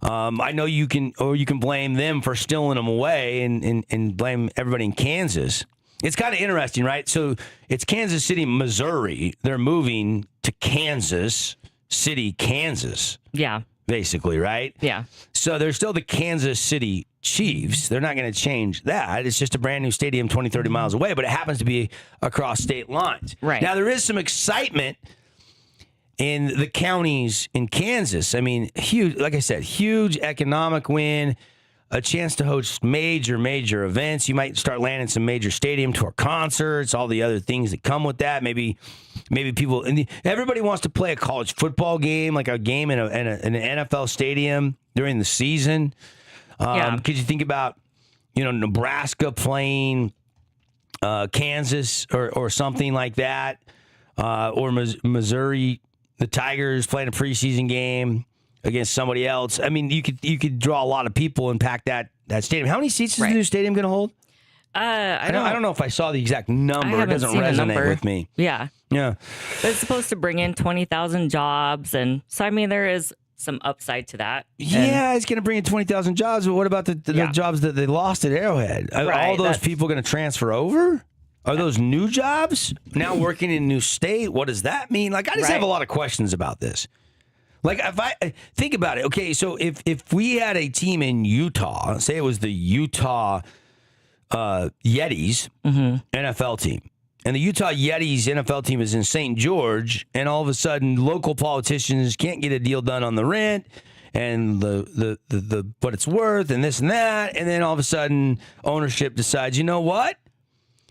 I know you can blame them for stealing them away and blame everybody in Kansas. It's kind of interesting, right? So it's Kansas City, Missouri. They're moving to Kansas City, Kansas. Yeah. Basically, right? Yeah. So they're still the Kansas City Chiefs. They're not going to change that. It's just a brand new stadium 20, 30 miles away, but it happens to be across state lines. Right. Now, there is some excitement in the counties in Kansas. I mean, huge, like I said, huge economic win, a chance to host major events. You might start landing some major stadium tour concerts, all the other things that come with that. Maybe people, everybody wants to play a college football game, like a game in an NFL stadium during the season. Could you think about, Nebraska playing Kansas or something like that, or Missouri, the Tigers playing a preseason game against somebody else? I mean, you could draw a lot of people and pack that stadium. How many seats is the new stadium going to hold? I don't know if I saw the exact number. It doesn't resonate with me. Yeah. Yeah. But it's supposed to bring in 20,000 jobs. And so, I mean, there is some upside to that. Yeah, it's going to bring in 20,000 jobs. But what about the jobs that they lost at Arrowhead? Are all those people going to transfer over? Are those new jobs now working in a new state? What does that mean? Like, I just have a lot of questions about this. Like, if I think about it, okay, so if we had a team in Utah, say it was the Utah Yetis NFL team, and the Utah Yetis NFL team is in St. George, and all of a sudden local politicians can't get a deal done on the rent and the what it's worth and this and that, and then all of a sudden ownership decides, you know what?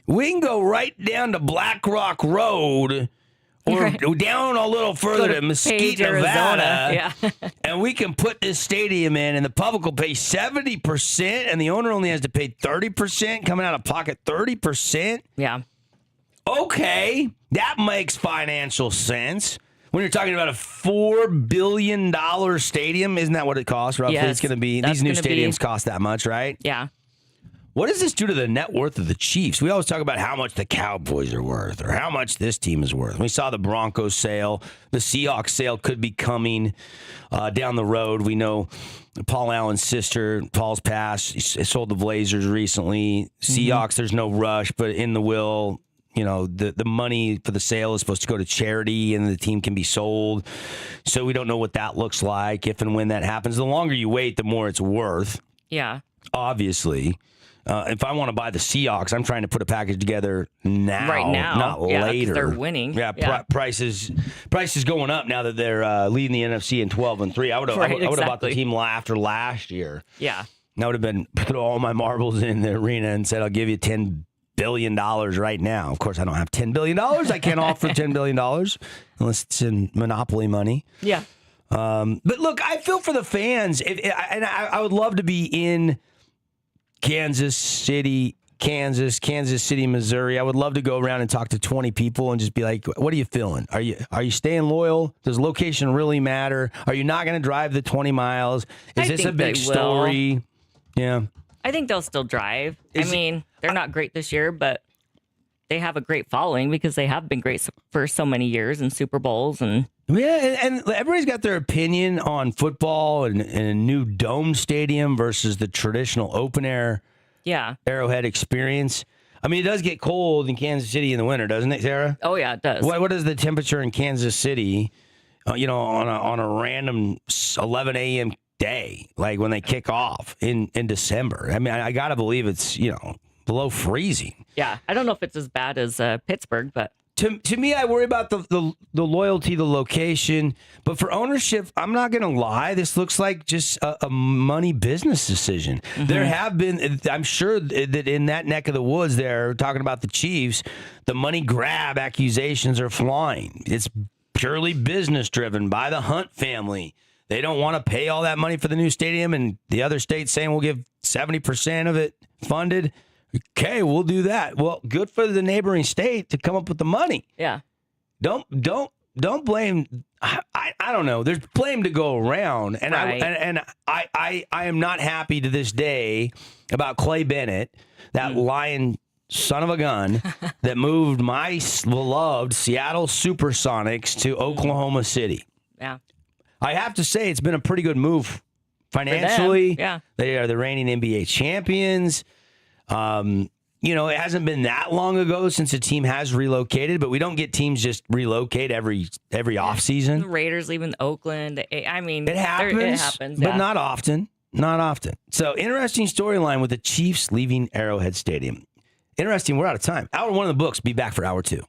We can go right down to Black Rock Road or down a little further to Mesquite, Nevada, and we can put this stadium in, and the public will pay 70%, and the owner only has to pay 30%, coming out of pocket 30%. Yeah. Okay, that makes financial sense. When you're talking about a $4 billion stadium, isn't that what it costs? Roughly, yes, it's going to be. These new stadiums cost that much, right? Yeah. What does this do to the net worth of the Chiefs? We always talk about how much the Cowboys are worth or how much this team is worth. We saw the Broncos sale. The Seahawks sale could be coming down the road. We know Paul Allen's sister, Paul's passed. He sold the Blazers recently. Seahawks, there's no rush, but in the will, the money for the sale is supposed to go to charity and the team can be sold. So we don't know what that looks like if and when that happens. The longer you wait, the more it's worth. Yeah. Obviously. If I want to buy the Seahawks, I'm trying to put a package together now. Right now. Not later. They're winning. Yeah, price is going up now that they're leading the NFC in 12-3. I would have bought the team after last year. Yeah. I would have been put all my marbles in the arena and said, I'll give you $10 billion right now. Of course, I don't have $10 billion. I can't offer $10 billion unless it's in Monopoly money. Yeah. But look, I feel for the fans. I would love to be in Kansas City, Missouri. I would love to go around and talk to 20 people and just be like, what are you feeling? Are you staying loyal? Does location really matter? Are you not going to drive the 20 miles? Is this a big story? Yeah. I think they'll still drive. They're not great this year, but they have a great following because they have been great for so many years in Super Bowls. And everybody's got their opinion on football and a new dome stadium versus the traditional open air Arrowhead experience. I mean, it does get cold in Kansas City in the winter, doesn't it, Sarah? Oh, yeah, it does. What is the temperature in Kansas City, on a random 11 a.m. day, like when they kick off in December? I mean, I got to believe it's, below freezing. Yeah, I don't know if it's as bad as Pittsburgh, but to me, I worry about the loyalty, the location. But for ownership, I'm not going to lie. This looks like just a money business decision. Mm-hmm. There have been, I'm sure that in that neck of the woods there, talking about the Chiefs, the money grab accusations are flying. It's purely business driven by the Hunt family. They don't want to pay all that money for the new stadium, and the other state's saying we'll give 70% of it funded. Okay, we'll do that. Well, good for the neighboring state to come up with the money. Yeah. Don't don't blame. I don't know. There's blame to go around, and Right. I am not happy to this day about Clay Bennett, that lying son of a gun that moved my beloved Seattle Supersonics to Oklahoma City. Yeah. I have to say it's been a pretty good move financially. Yeah. They are the reigning NBA champions. It hasn't been that long ago since a team has relocated, but we don't get teams just relocate every offseason. The Raiders leaving Oakland. I mean, It happens, but yeah. not often. Not often. So, interesting storyline with the Chiefs leaving Arrowhead Stadium. Interesting. We're out of time. Hour one of the books. Be back for hour two.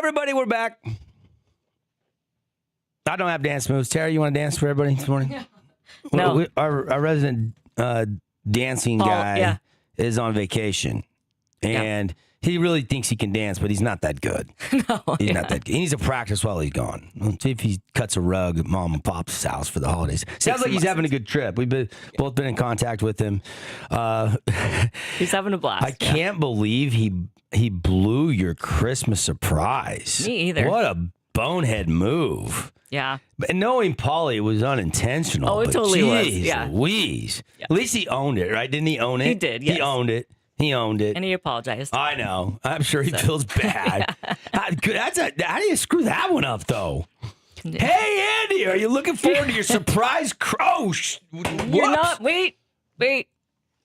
everybody, we're back. I don't have dance moves. Tara, you want to dance for everybody this morning? Yeah. No. Our resident dancing guy is on vacation, and he really thinks he can dance, but he's not that good. He's not that good. He needs to practice while he's gone. Let's see if he cuts a rug at Mom and Pop's house for the holidays. Sounds like he's having a good trip. We've both been in contact with him. He's having a blast. I can't believe he blew your Christmas surprise. Me either. What a bonehead move. Yeah. And knowing Paulie, it was unintentional. Oh, it totally was. Yeah. Louise. Yeah. At least he owned it, right? Didn't he own it? He did, yes. He owned it. And he apologized. I know. I'm sure he feels bad. How do you screw that one up, though? Hey, Andy, are you looking forward to your surprise? You're not. Wait.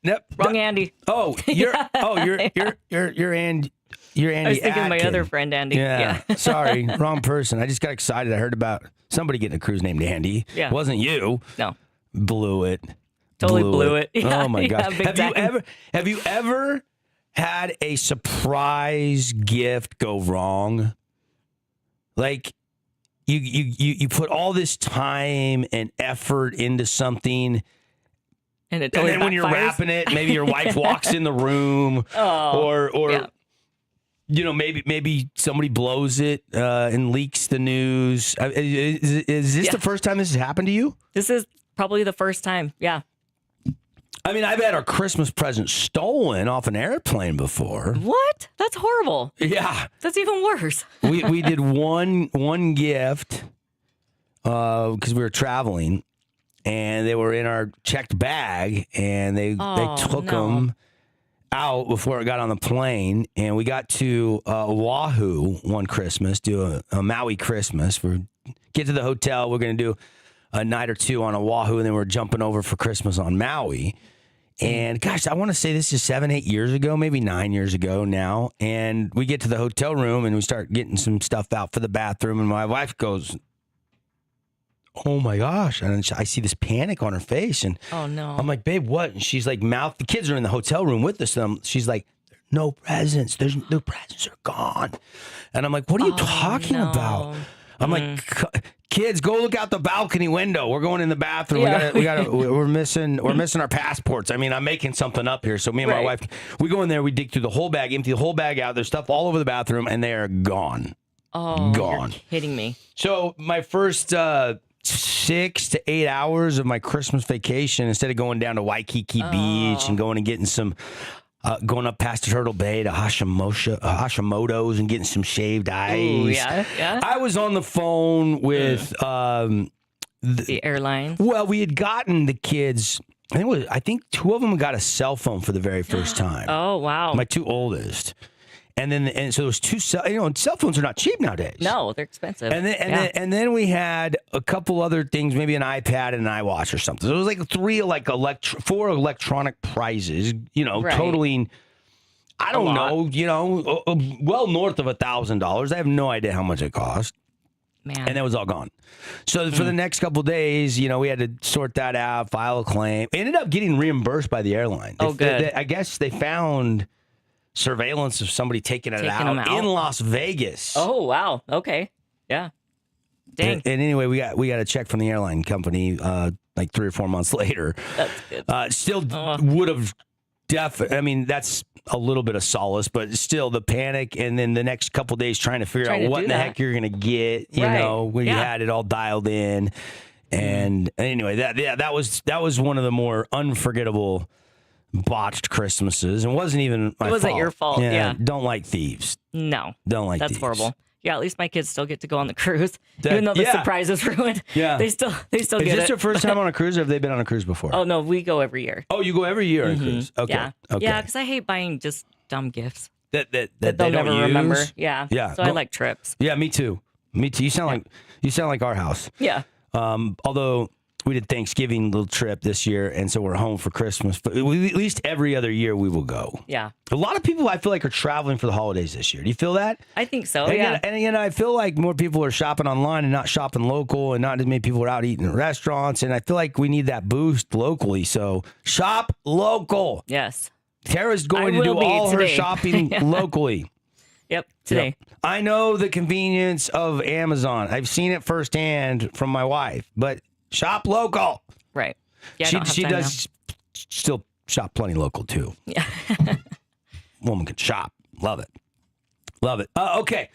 Nope. Wrong Andy. Oh, you're Andy. You're Andy. I was thinking of my Atkin. other friend Andy. Yeah. Sorry, wrong person. I just got excited. I heard about somebody getting a cruise named Andy. Yeah. Wasn't you? No. Blew it. Totally blew it. Yeah, oh my gosh. Have you ever had a surprise gift go wrong? Like you put all this time and effort into something, and then when you're wrapping it, maybe your wife walks in the room, or maybe somebody blows it and leaks the news. Is this the first time this has happened to you? This is probably the first time. Yeah. I mean, I've had our Christmas present stolen off an airplane before. What? That's horrible. Yeah. That's even worse. we did one gift because we were traveling, and they were in our checked bag, and they took them out before it got on the plane, and we got to Oahu one Christmas, do a Maui Christmas. Get to the hotel, we're going to do a night or two on Oahu, and then we're jumping over for Christmas on Maui. And gosh, I want to say this is 7-8 years ago, maybe 9 years ago now. And we get to the hotel room and we start getting some stuff out for the bathroom. And my wife goes, "Oh my gosh." And I see this panic on her face. And oh no. I'm like, "Babe, what?" And she's like, the kids are in the hotel room with us. And she's like, "No presents. The presents are gone." And I'm like, "What are you talking about?" I'm like, "Kids, go look out the balcony window. We're going in the bathroom. Yeah. We're missing our passports." I mean, I'm making something up here. So me and my wife, we go in there, we dig through the whole bag, empty the whole bag out. There's stuff all over the bathroom, and they are gone. Oh, gone. You're kidding me. So my first 6 to 8 hours of my Christmas vacation, instead of going down to Waikiki Beach and going and getting some. Going up past Turtle Bay to Hashimoto's and getting some shaved ice. Ooh, yeah. I was on the phone with the airline. Well, we had gotten the kids. I think two of them got a cell phone for the very first time. Oh wow! My two oldest, and so there was two cell phones are not cheap nowadays. No, they're expensive. And then we had a couple other things, maybe an iPad and an iWatch or something. So it was like four electronic prizes, totaling, I don't know, well north of $1,000. I have no idea how much it cost. Man. And that was all gone. So for the next couple of days, we had to sort that out, file a claim. Ended up getting reimbursed by the airline. Good. I guess they found surveillance of somebody taking them out in Las Vegas. Oh wow! Okay, yeah. Dang. And anyway, we got a check from the airline company like 3 or 4 months later. That's good. Still would have I mean, that's a little bit of solace, but still the panic, and then the next couple of days trying to figure out what in the heck you're going to get. When you had it all dialed in. And anyway, that was one of the more unforgettable botched Christmases, and wasn't even my fault. It wasn't your fault. Yeah. Don't like thieves. No. Don't like thieves. That's horrible. Yeah, at least my kids still get to go on the cruise, even though the surprise is ruined. Yeah, they still get it. Is this your first time on a cruise, or have they been on a cruise before? Oh no, we go every year. Oh, you go every year on a cruise? Okay. Yeah, okay. Yeah, because I hate buying just dumb gifts that they'll never remember. Yeah, yeah. So I like trips. Yeah, me too. You sound like our house. Yeah. Although we did Thanksgiving little trip this year, and so we're home for Christmas. But at least every other year we will go. Yeah. A lot of people, I feel like, are traveling for the holidays this year. Do you feel that? I think so, And I feel like more people are shopping online and not shopping local, and not as many people are out eating in restaurants. And I feel like we need that boost locally. So shop local. Yes. Tara's going to do all her shopping locally. Yep, today. Yep. I know the convenience of Amazon. I've seen it firsthand from my wife, but shop local. Right. Yeah, she does still shop plenty local too. Yeah. Woman can shop. Love it. Love it. Okay.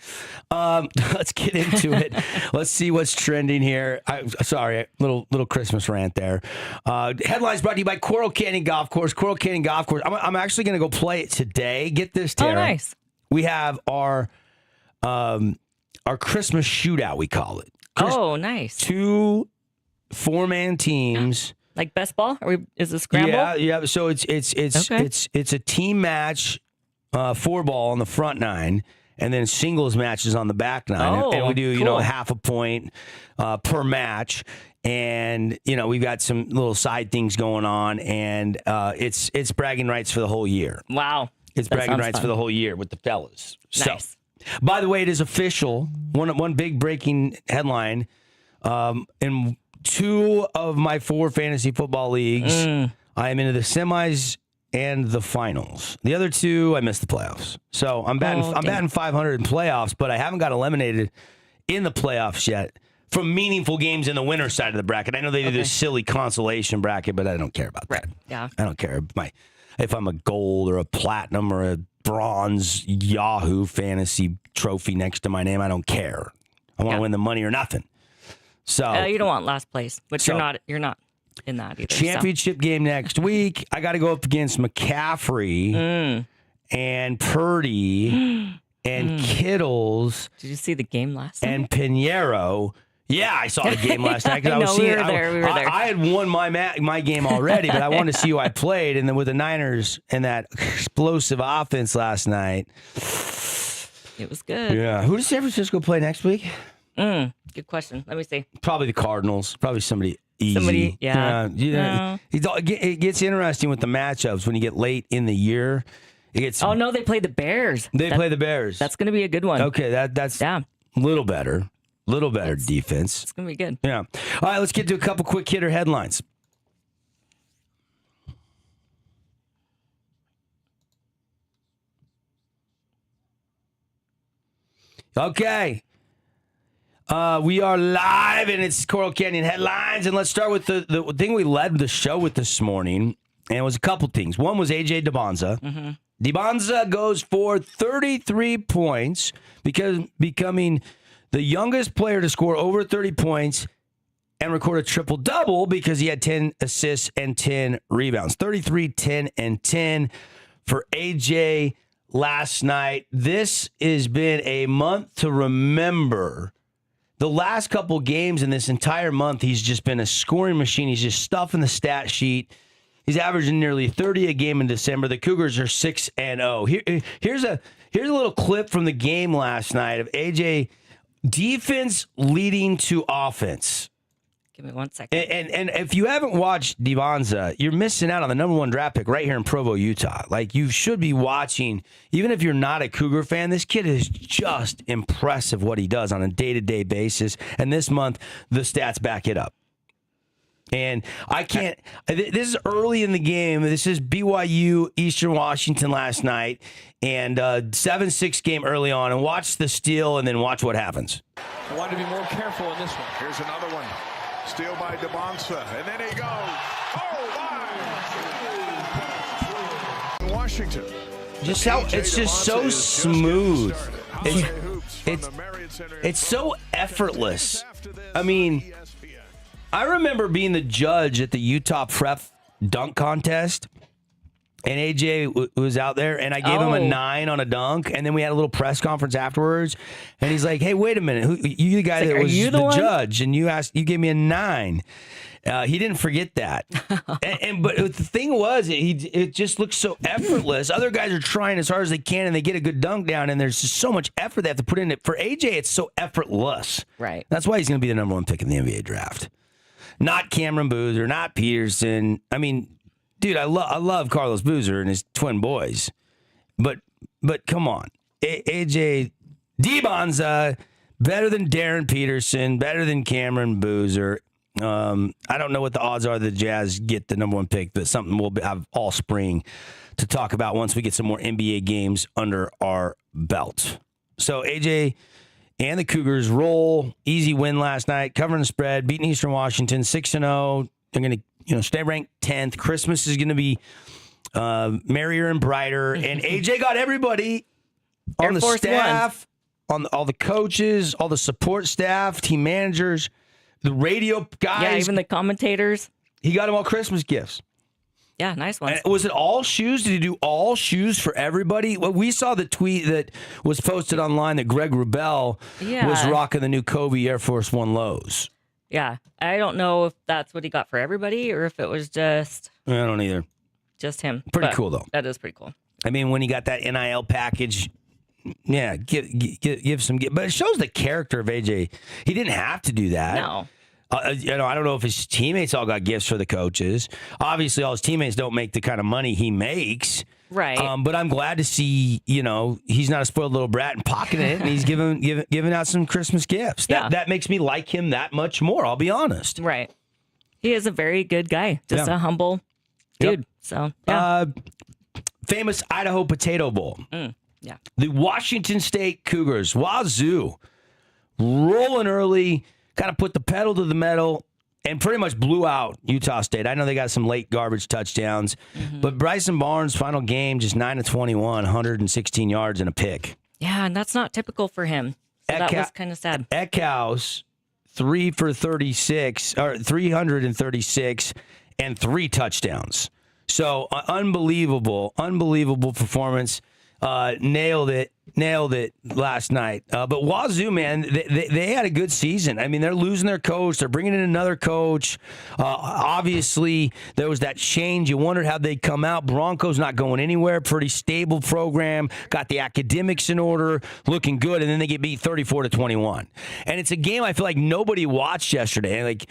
Let's get into it. Let's see what's trending here. Sorry, little Christmas rant there. Headlines brought to you by Coral Canyon Golf Course. Coral Canyon Golf Course. I'm actually going to go play it today. Get this, Tara. Oh, nice. We have our Christmas shootout, we call it. Oh, nice. 2 4-man teams. Like best ball? Is it scramble? Yeah. So it's a team match, 4-ball on the front 9, and then singles matches on the back 9. Oh, and we do, cool. half a point per match. And, we've got some little side things going on, and it's bragging rights for the whole year. Wow. It's bragging rights for the whole year with the fellas. Nice. So, by the way, it is official. One big breaking headline. In 2 of my 4 fantasy football leagues, I am into the semis and the finals. The other 2, I missed the playoffs. So I'm batting 500 in playoffs, but I haven't got eliminated in the playoffs yet from meaningful games in the winner side of the bracket. I know they do this silly consolation bracket, but I don't care about that. Yeah. I don't care if I'm a gold or a platinum or a bronze Yahoo fantasy trophy next to my name. I don't care. I want to win the money or nothing. So you don't want last place, but you're not in that either. Championship game next week. I got to go up against McCaffrey and Purdy and Kittles. Did you see the game last night? And Pinheiro. Yeah, I saw the game last night because I was seeing. We were there. I had won my game already, but I wanted to see who I played. And then with the Niners and that explosive offense last night, it was good. Yeah, who does San Francisco play next week? Good question. Let me see. Probably the Cardinals. Probably somebody easy. It gets interesting with the matchups when you get late in the year. Oh no, they play the Bears. They play the Bears. That's going to be a good one. Okay, that's a little better. Defense. It's going to be good. Yeah. All right, let's get to a couple quick hitter headlines. Okay. We are live, and it's Coral Canyon Headlines. And let's start with the thing we led the show with this morning, and it was a couple things. One was A.J. DeBonza. Mm-hmm. DeBonza goes for 33 points, becoming the youngest player to score over 30 points and record a triple-double because he had 10 assists and 10 rebounds. 33, 10, and 10 for A.J. last night. This has been a month to remember. The last couple games in this entire month, he's just been a scoring machine. He's just stuffing the stat sheet. He's averaging nearly 30 a game in December. The Cougars are 6-0. Here's a little clip from the game last night of A.J. defense leading to offense. Give me 1 second. And if you haven't watched DeBonza, you're missing out on the number 1 draft pick right here in Provo, Utah. Like, you should be watching, even if you're not a Cougar fan, this kid is just impressive what he does on a day-to-day basis. And this month, the stats back it up. And I can't, this is early in the game. This is BYU, Eastern Washington last night, and 7-6 game early on. And watch the steal and then watch what happens. I want to be more careful in this one. Here's another one. Steal by DeBonza, and then he goes. Oh, my! Washington. Just how it's just so smooth. It's so effortless. I mean, I remember being the judge at the Utah Prep dunk contest, and AJ was out there, and I gave him a 9 on a dunk, and then we had a little press conference afterwards, and he's like, "Hey, wait a minute, you the guy that was the judge, and you gave me a 9." He didn't forget that, but the thing was, it just looks so effortless. Other guys are trying as hard as they can, and they get a good dunk down, and there's just so much effort they have to put in it. For AJ, it's so effortless. Right. That's why he's going to be the number 1 pick in the NBA draft. Not Cameron Boozer, not Peterson. I mean, dude, I love Carlos Boozer and his twin boys, but come on, AJ DeBonza, better than Darren Peterson, better than Cameron Boozer. I don't know what the odds are the Jazz get the number 1 pick, but something we'll have all spring to talk about once we get some more NBA games under our belt. So AJ and the Cougars roll. Easy win last night, covering the spread, beating Eastern Washington 6-0. They're going to stay ranked 10th. Christmas is going to be merrier and brighter. And AJ got everybody on the staff, on all the coaches, all the support staff, team managers, the radio guys. Yeah, even the commentators. He got them all Christmas gifts. Yeah, nice ones. Was it all shoes? Did he do all shoes for everybody? Well, we saw the tweet that was posted online that Greg Wrubell was rocking the new Kobe Air Force One lows. Yeah, I don't know if that's what he got for everybody or if it was just... I don't either. Just him. Pretty cool, though. That is pretty cool. I mean, when he got that NIL package, yeah, give some... But it shows the character of AJ. He didn't have to do that. No. I don't know if his teammates all got gifts for the coaches. Obviously, all his teammates don't make the kind of money he makes. Right. But I'm glad to see, he's not a spoiled little brat and pocketing it, and he's giving out some Christmas gifts. That makes me like him that much more, I'll be honest. Right. He is a very good guy. Just a humble dude. Yep. So, yeah. Famous Idaho Potato Bowl. Yeah. The Washington State Cougars, Wazoo, rolling early, kind of put the pedal to the metal, and pretty much blew out Utah State. I know they got some late garbage touchdowns, but Bryson Barnes' final game, just 9-21, 116 yards and a pick. Yeah, and that's not typical for him. So that was kind of sad. Eckhouse, 3 for 36, or 336, and 3 touchdowns. So unbelievable performance. Nailed it last night. But Wazoo, man, they had a good season. I mean, they're losing their coach. They're bringing in another coach. Obviously, there was that change. You wondered how they'd come out. Broncos not going anywhere. Pretty stable program. Got the academics in order. Looking good. And then they get beat 34-21. And it's a game I feel like nobody watched yesterday. Like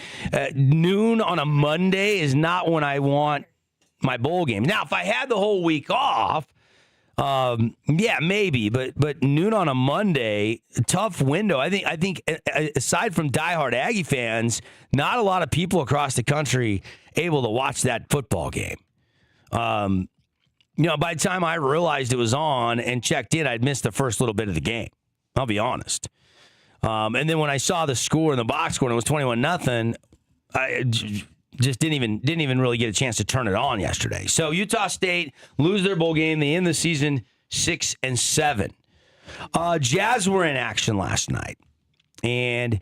noon on a Monday is not when I want my bowl game. Now, if I had the whole week off, yeah, maybe, but noon on a Monday, tough window. I think aside from diehard Aggie fans, not a lot of people across the country able to watch that football game. By the time I realized it was on and checked in, I'd missed the first little bit of the game. I'll be honest. And then when I saw the score in the box score and it was 21-0, I just didn't even really get a chance to turn it on yesterday. So Utah State lose their bowl game. They end the season 6-7. Jazz were in action last night. And,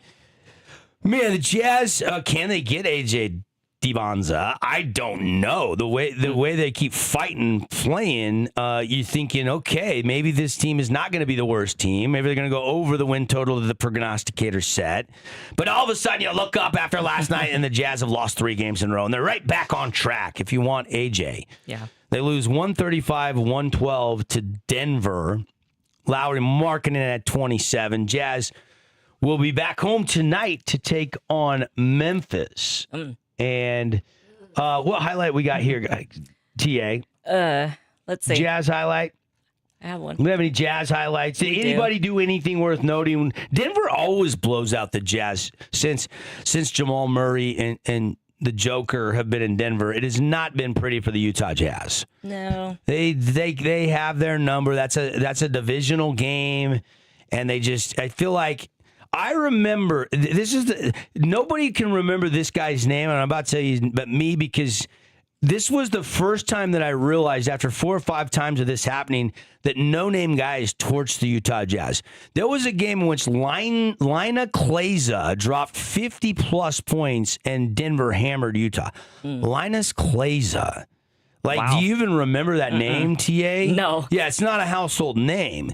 man, the Jazz, can they get A.J. Dibonza? I don't know. The way they keep fighting, playing, you're thinking, okay, maybe this team is not going to be the worst team. Maybe they're going to go over the win total that the prognosticator set. But all of a sudden, you look up after last night, and the Jazz have lost 3 games in a row, and they're right back on track if you want AJ. Yeah. They lose 135-112 to Denver. Lowry marking it at 27. Jazz will be back home tonight to take on Memphis. And what highlight we got here, TA? Let's see. Jazz highlight. I have one. Do we have any Jazz highlights? Did anybody do anything worth noting? Denver always blows out the Jazz since Jamal Murray and the Joker have been in Denver. It has not been pretty for the Utah Jazz. No. They have their number. That's a divisional game, and I feel like. I remember, nobody can remember this guy's name, and I'm about to tell you, but me, because this was the first time that I realized after 4 or 5 times of this happening that no-name guys torched the Utah Jazz. There was a game in which Lina Kleza dropped 50-plus points, and Denver hammered Utah. Linus Kleza. Wow. Do you even remember that name, TA? No. Yeah, it's not a household name.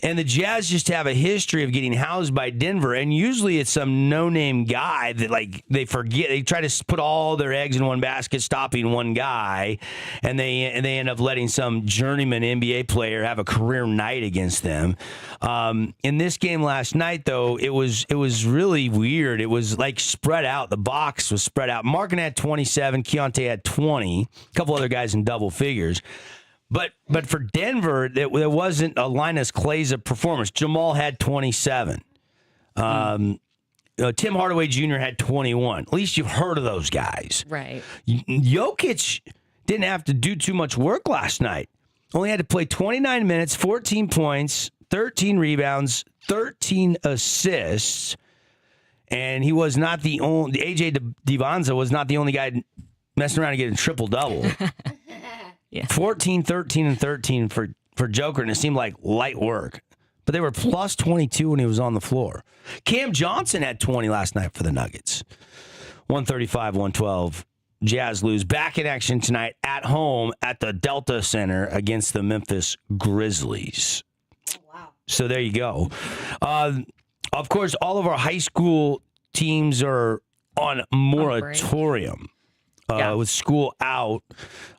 And the Jazz just have a history of getting housed by Denver, and usually it's some no-name guy that they forget. They try to put all their eggs in one basket, stopping one guy, and they end up letting some journeyman NBA player have a career night against them. In this game last night, though, it was really weird. It was spread out. The box was spread out. Markin had 27, Keontae had 20, a couple other guys in double figures. But for Denver, there wasn't a Linus Kleza performance. Jamal had 27. Tim Hardaway Jr. had 21. At least you've heard of those guys. Right. Jokic didn't have to do too much work last night. only had to play 29 minutes, 14 points, 13 rebounds, 13 assists. And he was not the only, AJ Divanza was not the only guy messing around and getting triple-double. Yeah. 14, 13, and 13 for Joker, and it seemed like light work. But they were plus 22 when he was on the floor. Cam Johnson had 20 last night for the Nuggets. 135-112. Jazz lose. Back in action tonight at home at the Delta Center against the Memphis Grizzlies. Oh, wow. So there you go. Of course, all of our high school teams are on moratorium. With school out,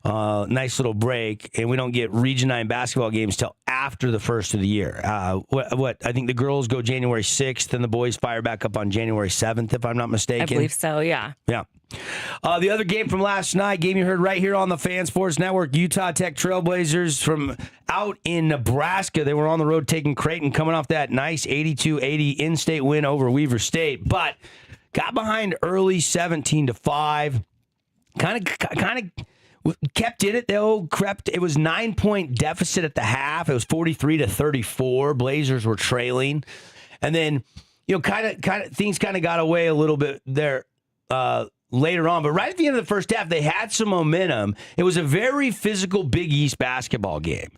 nice little break, and we don't get Region 9 basketball games till after the first of the year. What I think the girls go January 6th, and the boys fire back up on January 7th, if I'm not mistaken. I believe so, yeah. Yeah. The other game from last night, game you heard right here on the Fan Sports Network, Utah Tech Trailblazers from out in Nebraska. They were on the road taking Creighton, coming off that nice 82-80 in-state win over Weaver State, but got behind early 17-5. Kind of kept in it though. It was 9-point deficit at the half. It was 43-34. Blazers were trailing, and then things kind of got away a little bit there later on. But right at the end of the first half, they had some momentum. It was a very physical Big East basketball game,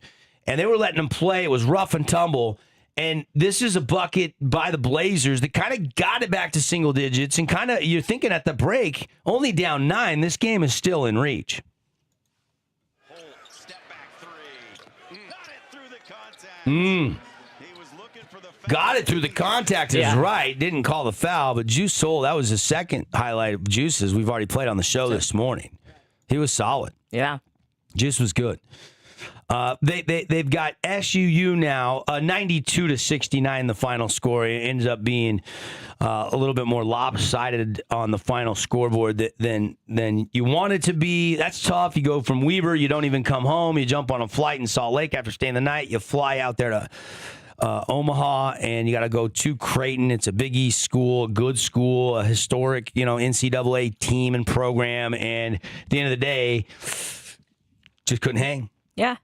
and they were letting them play. It was rough and tumble. And this is a bucket by the Blazers that kind of got it back to single digits, and kind of you're thinking at the break, only down 9, this game is still in reach. Step back three. Got it through the contact. He was looking for the foul. Got it through the contact is right. Didn't call the foul, but Juice Soul, that was the second highlight of Juice's we've already played on the show this morning. He was solid. Yeah. Juice was good. They've got SUU now 92-69 the final score. It ends up being a little bit more lopsided on the final scoreboard than you want it to be. That's tough. You go from Weaver, you don't even come home. You jump on a flight in Salt Lake after staying the night. You fly out there to Omaha, and you got to go to Creighton. It's a Big East school, a good school, a historic NCAA team and program. And at the end of the day, just couldn't hang. Yeah.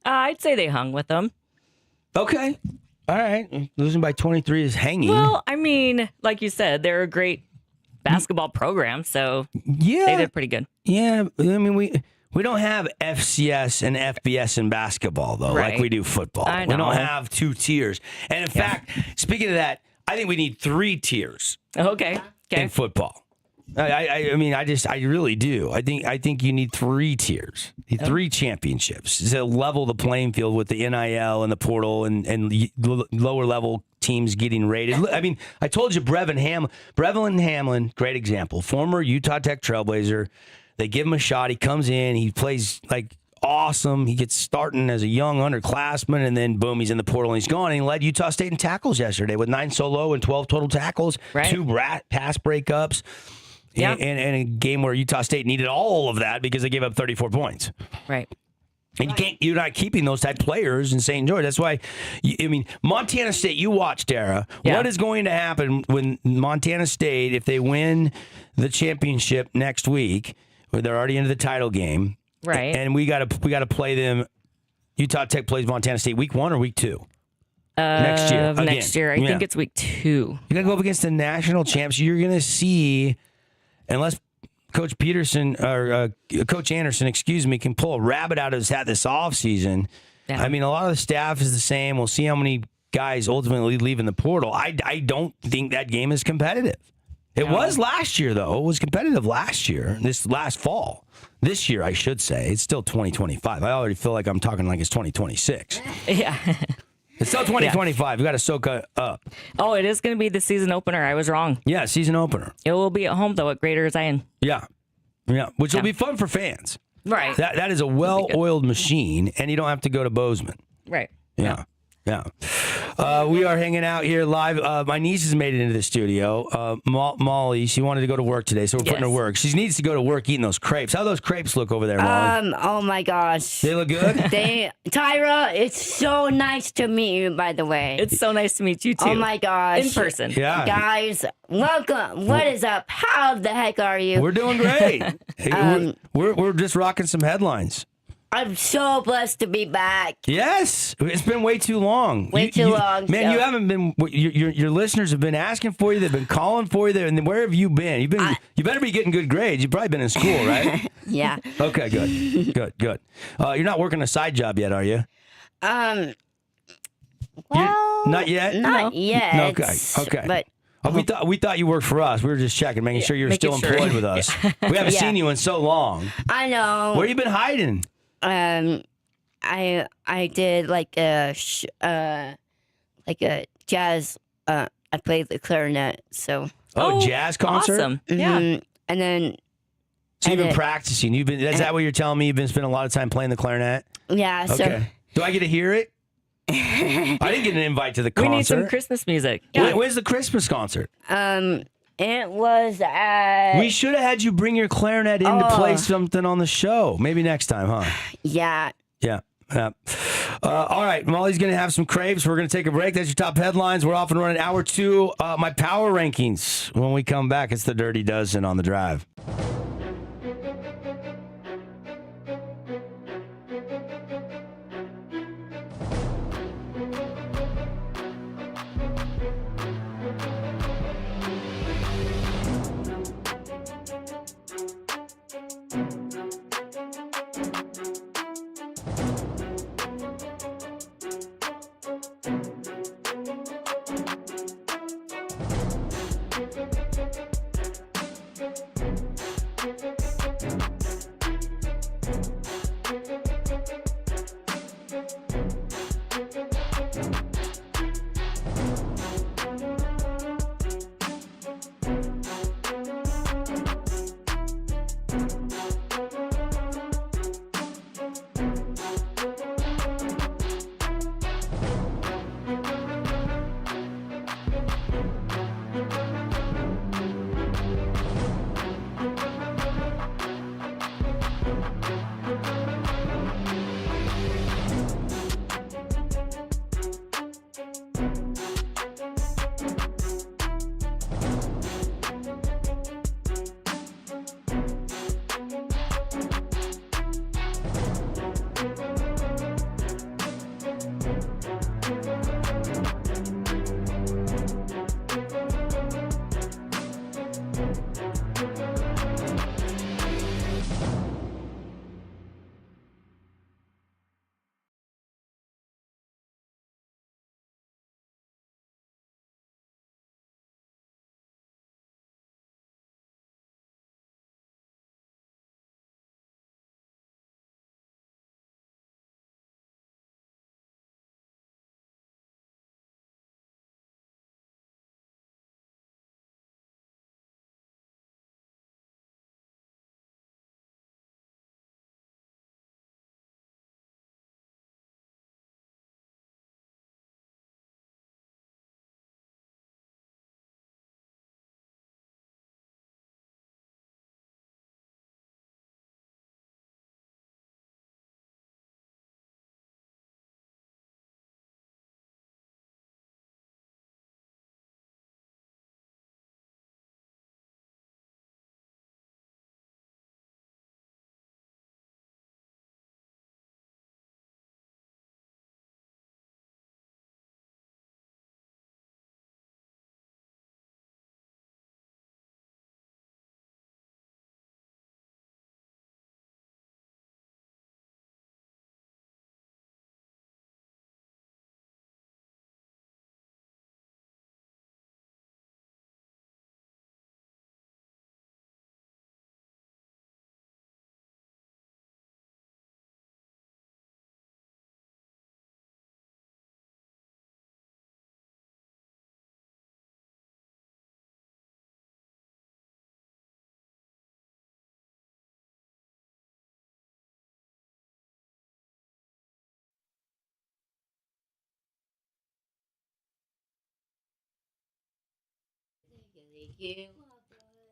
I'd say they hung with them. Okay. All right. Losing by 23 is hanging. Well, I mean, like you said, they're a great basketball program, so yeah, they did pretty good. Yeah. I mean, we don't have FCS and FBS in basketball, though, like we do football. I know. We don't have 2 tiers. And in fact, speaking of that, I think we need 3 tiers Okay. in football. I mean, I really do. I think you need 3 tiers, 3 championships to level the playing field with the NIL and the portal and lower level teams getting rated. I mean, I told you Brevin Hamlin, great example, former Utah Tech Trailblazer. They give him a shot. He comes in, he plays like awesome. He gets starting as a young underclassman, and then boom, he's in the portal and he's gone. And he led Utah State in tackles yesterday with 9 solo and 12 total tackles, 2 pass breakups. Yeah. And a game where Utah State needed all of that because they gave up 34 points. Right. And you're not keeping those type players in St. George. That's why, Montana State, you watch, Dara. Yeah. What is going to happen when Montana State, if they win the championship next week, where they're already into the title game, right? And we got to play them. Utah Tech plays Montana State week 1 or week 2? Next year. Again. Next year. I think it's week 2. You got to go up against the national champs. You're going to see, unless Coach Peterson or Coach Anderson, can pull a rabbit out of his hat this offseason. Yeah. I mean, a lot of the staff is the same. We'll see how many guys ultimately leave in the portal. I don't think that game is competitive. It was last year, though. It was competitive last year, this last fall. This year, I should say. It's still 2025. I already feel like I'm talking like it's 2026. Yeah. It's still 2025. You got to soak up. Oh, it is going to be the season opener. I was wrong. Yeah, season opener. It will be at home, though, at Greater Zion. Yeah. Which will be fun for fans. Right. That is a well-oiled machine, and you don't have to go to Bozeman. Right. Yeah. We are hanging out here live. My niece has made it into the studio. Molly, she wanted to go to work today, so we're putting her to work. She needs to go to work eating those crepes. How do those crepes look over there, Molly? Oh my gosh. They look good? Tyra, it's so nice to meet you, by the way. It's so nice to meet you, too. Oh my gosh. In person. Yeah. Guys, welcome. What is up? How the heck are you? We're doing great. We're just rocking some headlines. I'm so blessed to be back. Yes, it's been way too long. Way too long. Man, so. you haven't been. Your listeners have been asking for you. They've been calling for you. And where have you been? You better be getting good grades. You've probably been in school, right? Yeah. Okay, good. You're not working a side job yet, are you? Well, not yet. Not yet. Okay. But we thought you worked for us. We were just checking, making sure you're still employed with us. We haven't seen you in so long. I know. Where you been hiding? I did like a jazz. I played the clarinet. So. Jazz concert. Awesome. Yeah. And then. So you've been practicing. Is that what you're telling me? You've been spending a lot of time playing the clarinet? Yeah. So. Okay. Do I get to hear it? I didn't get an invite to the concert. We need some Christmas music. Yeah. When's the Christmas concert? It was at. We should have had you bring your clarinet in to play something on the show. Maybe next time, huh? Yeah. Yeah. All right. Molly's going to have some craves. We're going to take a break. That's your top headlines. We're off and running hour 2. My power rankings. When we come back, it's the Dirty Dozen on the Drive.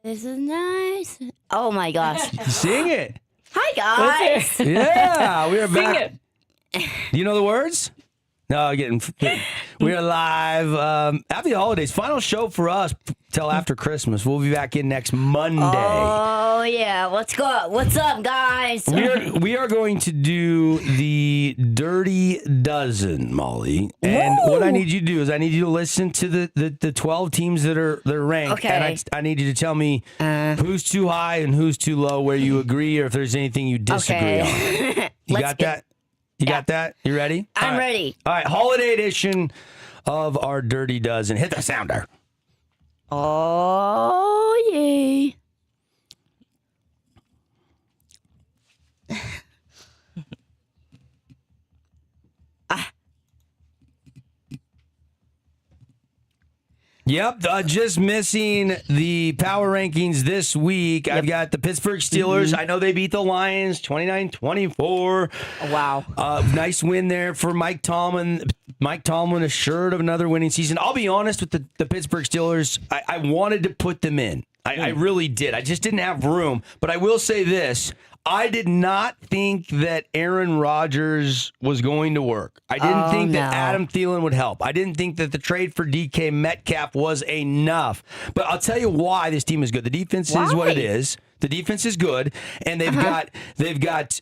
This is nice. Oh my gosh. Sing it. Hi guys. Yeah, we are Sing back. Do you know the words? No, we are live. Happy holidays. Final show for us till after Christmas. We'll be back in next Monday. Oh yeah, let's go. What's up, guys? We are going to do the Dirty Dozen, Molly. And what I need you to do is I need you to listen to the 12 teams that are ranked. Okay. And I need you to tell me who's too high and who's too low, where you agree or if there's anything you disagree on. You got that? You got that? You ready? I'm ready. All right, holiday edition of our Dirty Dozen. Hit the sounder. Oh yeah. Yep, just missing the power rankings this week. I've got the Pittsburgh Steelers. I know they beat the Lions 29-24. Wow. Nice win there for Mike Tomlin. Mike Tomlin assured of another winning season. I'll be honest with the Pittsburgh Steelers. I wanted to put them in. I really did. I just didn't have room. But I will say this. I did not think that Aaron Rodgers was going to work. I didn't think that Adam Thielen would help. I didn't think that the trade for DK Metcalf was enough. But I'll tell you why this team is good. The defense is what it is. The defense is good, and they've got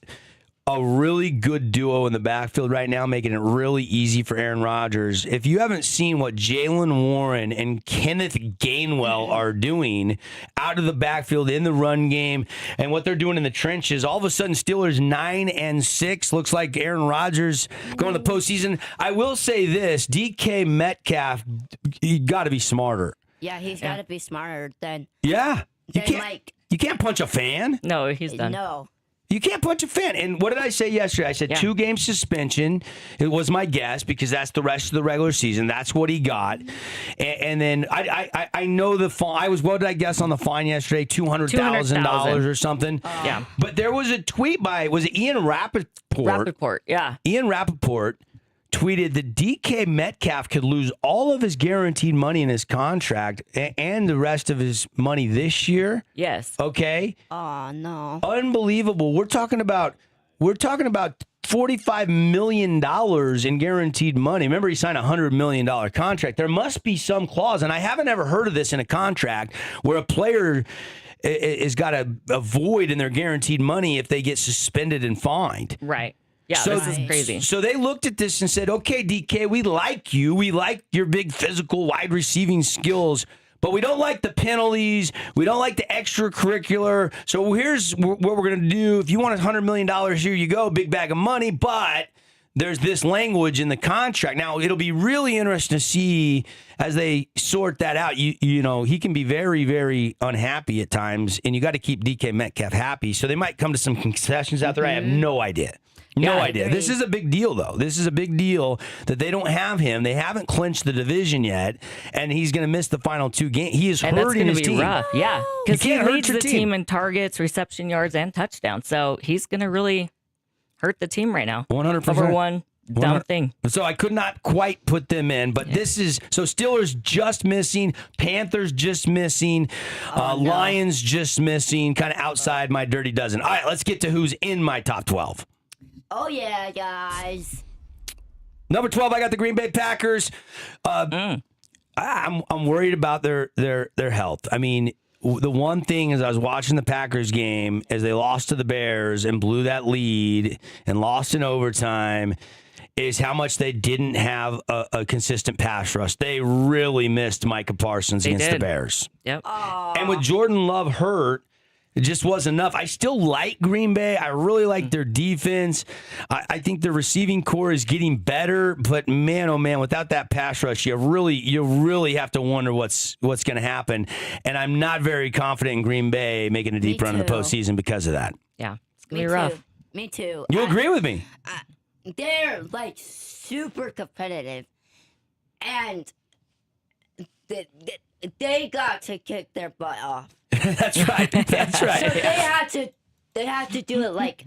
a really good duo in the backfield right now, making it really easy for Aaron Rodgers. If you haven't seen what Jaylen Warren and Kenneth Gainwell are doing out of the backfield in the run game and what they're doing in the trenches, all of a sudden Steelers 9-6 looks like Aaron Rodgers going to the postseason. I will say this, DK Metcalf, you got to be smarter. Yeah, he's got to be smarter than. Yeah. Mike. You can't punch a fan. No, he's done. No. You can't punch a fan. And what did I say yesterday? I said 2-game suspension. It was my guess because that's the rest of the regular season. That's what he got. And then I know the fine. What did I guess on the fine yesterday? $200,000 or something. Yeah. But there was a tweet was it Ian Rappaport? Rappaport, yeah. Ian Rappaport tweeted that DK Metcalf could lose all of his guaranteed money in his contract and the rest of his money this year. Yes. Okay. Oh no. Unbelievable. We're talking about $45 million in guaranteed money. Remember, he signed a $100 million contract. There must be some clause, and I haven't ever heard of this in a contract where a player is got a void in their guaranteed money if they get suspended and fined. Right. Yeah, this is crazy. So they looked at this and said, okay, DK, we like you. We like your big physical wide receiving skills, but we don't like the penalties. We don't like the extracurricular. So here's what we're going to do. If you want $100 million, here you go, big bag of money, but there's this language in the contract. Now, it'll be really interesting to see as they sort that out. You know, he can be very, very unhappy at times, and you got to keep DK Metcalf happy. So they might come to some concessions out there. I have no idea. No idea. This is a big deal, though. This is a big deal that they don't have him. They haven't clinched the division yet, and he's going to miss the final 2 games. He is hurting his team. Rough. Yeah, because he leads the team in targets, reception yards, and touchdowns. So he's going to really hurt the team right now. 100%. Over one dumb thing. So I could not quite put them in, but this is so Steelers just missing, Panthers just missing, Lions just missing, kind of outside my dirty dozen. All right, let's get to who's in my top 12. Oh yeah, guys. Number 12, I got the Green Bay Packers. I'm worried about their health. I mean, the one thing is I was watching the Packers game as they lost to the Bears and blew that lead and lost in overtime is how much they didn't have a consistent pass rush. They really missed Micah Parsons against the Bears. Yep. And with Jordan Love hurt, it just wasn't enough. I still like Green Bay. I really like their defense. I think their receiving core is getting better. But man, oh man, without that pass rush, you really have to wonder what's going to happen. And I'm not very confident in Green Bay making a deep run in the postseason because of that. Yeah, it's gonna be rough. Me too. You agree with me? They're like super competitive, and they got to kick their butt off. That's right. That's right. So they had to do it like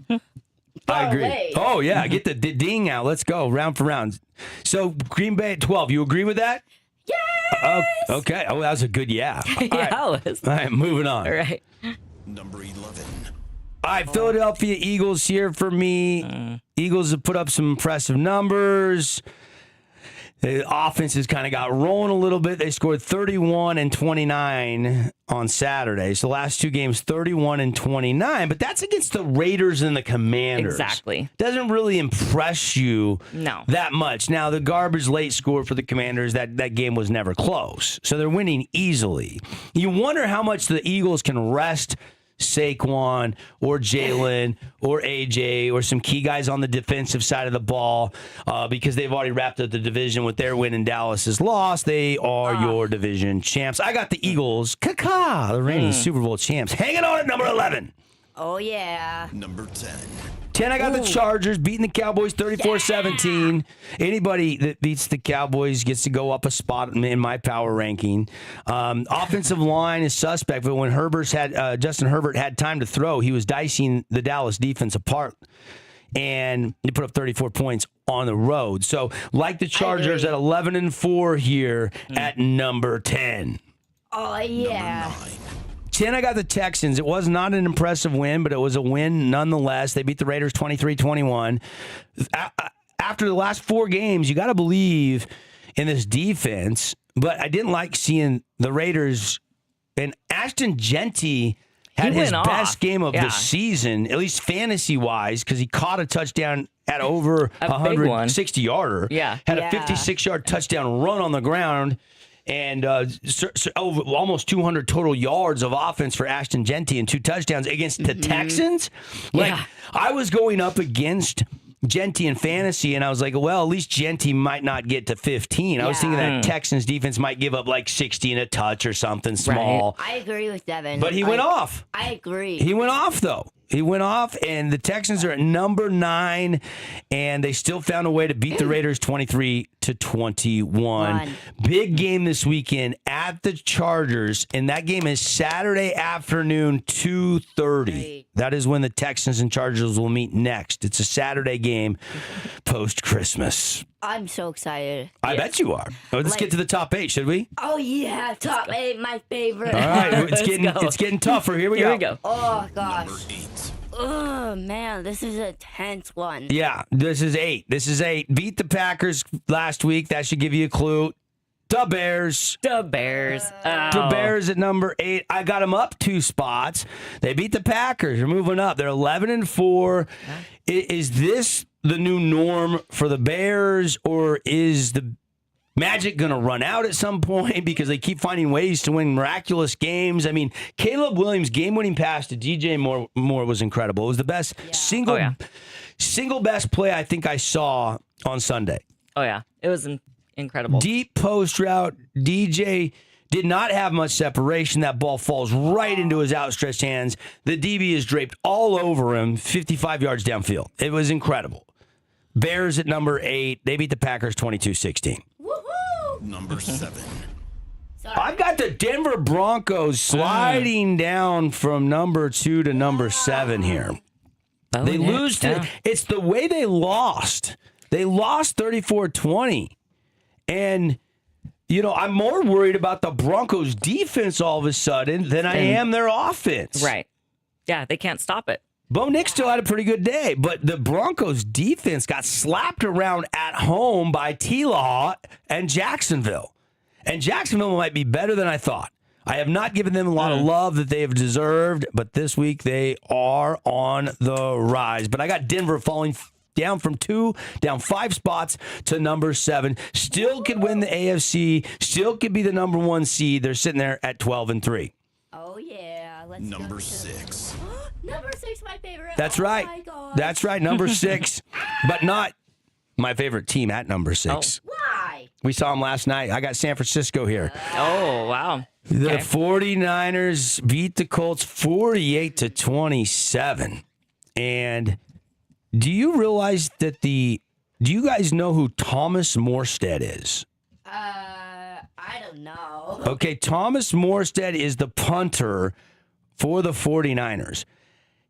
I agree. away. Oh yeah, get the ding out. Let's go round for round. So Green Bay at 12. You agree with that? Yes. Okay. Oh, that was a good yeah. Yeah, it was. All right, moving on. All right. Number 11. All right, Philadelphia Eagles here for me. Eagles have put up some impressive numbers. The offenses kind of got rolling a little bit. They scored 31 and 29 on Saturday. So the last two games, 31 and 29. But that's against the Raiders and the Commanders. Exactly. Doesn't really impress you that much. Now, the garbage late score for the Commanders, that game was never close. So they're winning easily. You wonder how much the Eagles can rest Saquon or Jalen or AJ or some key guys on the defensive side of the ball because they've already wrapped up the division with their win and Dallas's loss. They are your division champs. I got the Eagles, the reigning Super Bowl champs, hanging on at number 11. Oh, yeah. Number 10. 10, I got the Chargers beating the Cowboys 34-17. Anybody that beats the Cowboys gets to go up a spot in my power ranking. Offensive line is suspect, but when Justin Herbert had time to throw, he was dicing the Dallas defense apart. And he put up 34 points on the road. So, like the Chargers at 11-4 here at number 10. Oh, yeah. Number 9. 10, I got the Texans. It was not an impressive win, but it was a win nonetheless. They beat the Raiders 23-21. After the last 4 games, you got to believe in this defense, but I didn't like seeing the Raiders. And Ashton Genty had his best game of the season, at least fantasy-wise, because he caught a touchdown at over a 160-yarder. Yeah. Had a 56-yard touchdown run on the ground. And almost 200 total yards of offense for Ashton Genty and 2 touchdowns against the Texans. I was going up against Genty in fantasy, and I was like, well, at least Genty might not get to 15. I was thinking that Texans defense might give up like 60 and a touch or something small. I agree with Devin. But he went off. I agree. He went off, though. He went off, and the Texans are at number 9, and they still found a way to beat the Raiders 23-21. Big game this weekend at the Chargers, and that game is Saturday afternoon, 2:30. That is when the Texans and Chargers will meet next. It's a Saturday game post-Christmas. I'm so excited. I bet you are. Let's get to the top 8, should we? Oh, yeah. Top 8, my favorite. All right, it's getting tougher. Here we go. Oh, gosh. Number 8. Oh, man, this is a tense one. Yeah, this is 8. Beat the Packers last week. That should give you a clue. The Bears. The Bears at number 8. I got them up 2 spots. They beat the Packers. They're moving up. They're 11-4. Is this the new norm for the Bears, or is the magic going to run out at some point because they keep finding ways to win miraculous games? I mean, Caleb Williams' game-winning pass to DJ Moore was incredible. It was the best single best play I think I saw on Sunday. Oh, yeah. It was incredible. Deep post route. DJ did not have much separation. That ball falls right into his outstretched hands. The DB is draped all over him, 55 yards downfield. It was incredible. Bears at number 8. They beat the Packers 22-16. Number 7. I've got the Denver Broncos sliding down from number 2 to number 7 here. They lose to it's the way they lost. They lost 34-20. And I'm more worried about the Broncos defense all of a sudden than I am their offense. Right. Yeah, they can't stop it. Bo Nix still had a pretty good day, but the Broncos defense got slapped around at home by T-Law and Jacksonville. And Jacksonville might be better than I thought. I have not given them a lot of love that they have deserved, but this week they are on the rise. But I got Denver falling down from 2, down 5 spots to number 7. Still could win the AFC, still could be the number 1 seed. They're sitting there at 12-3. Oh, yeah. Number 6. Number 6, my favorite. That's right. My God. That's right. Number 6, but not my favorite team at number 6. Why? We saw them last night. I got San Francisco here. Oh, wow. The 49ers beat the Colts 48-27. And do you realize that do you guys know who Thomas Morstead is? I don't know. Okay, Thomas Morstead is the punter for the 49ers.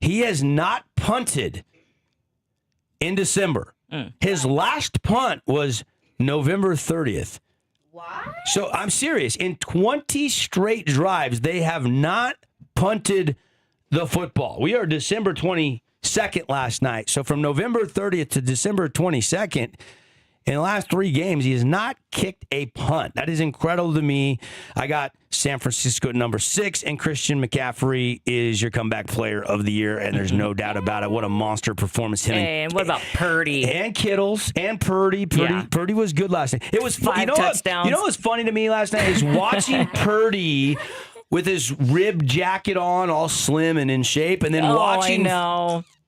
He has not punted in December. His last punt was November 30th. What? So I'm serious. In 20 straight drives, they have not punted the football. We are December 22nd last night. So from November 30th to December 22nd, In the last 3 games, he has not kicked a punt. That is incredible to me. I got San Francisco at number 6, and Christian McCaffrey is your comeback player of the year, and there's no doubt about it. What a monster performance. And what about Purdy? And Kittles and Purdy. Purdy was good last night. It was 5 touchdowns. You know what was funny to me last night is watching Purdy with his rib jacket on, all slim and in shape, and then watching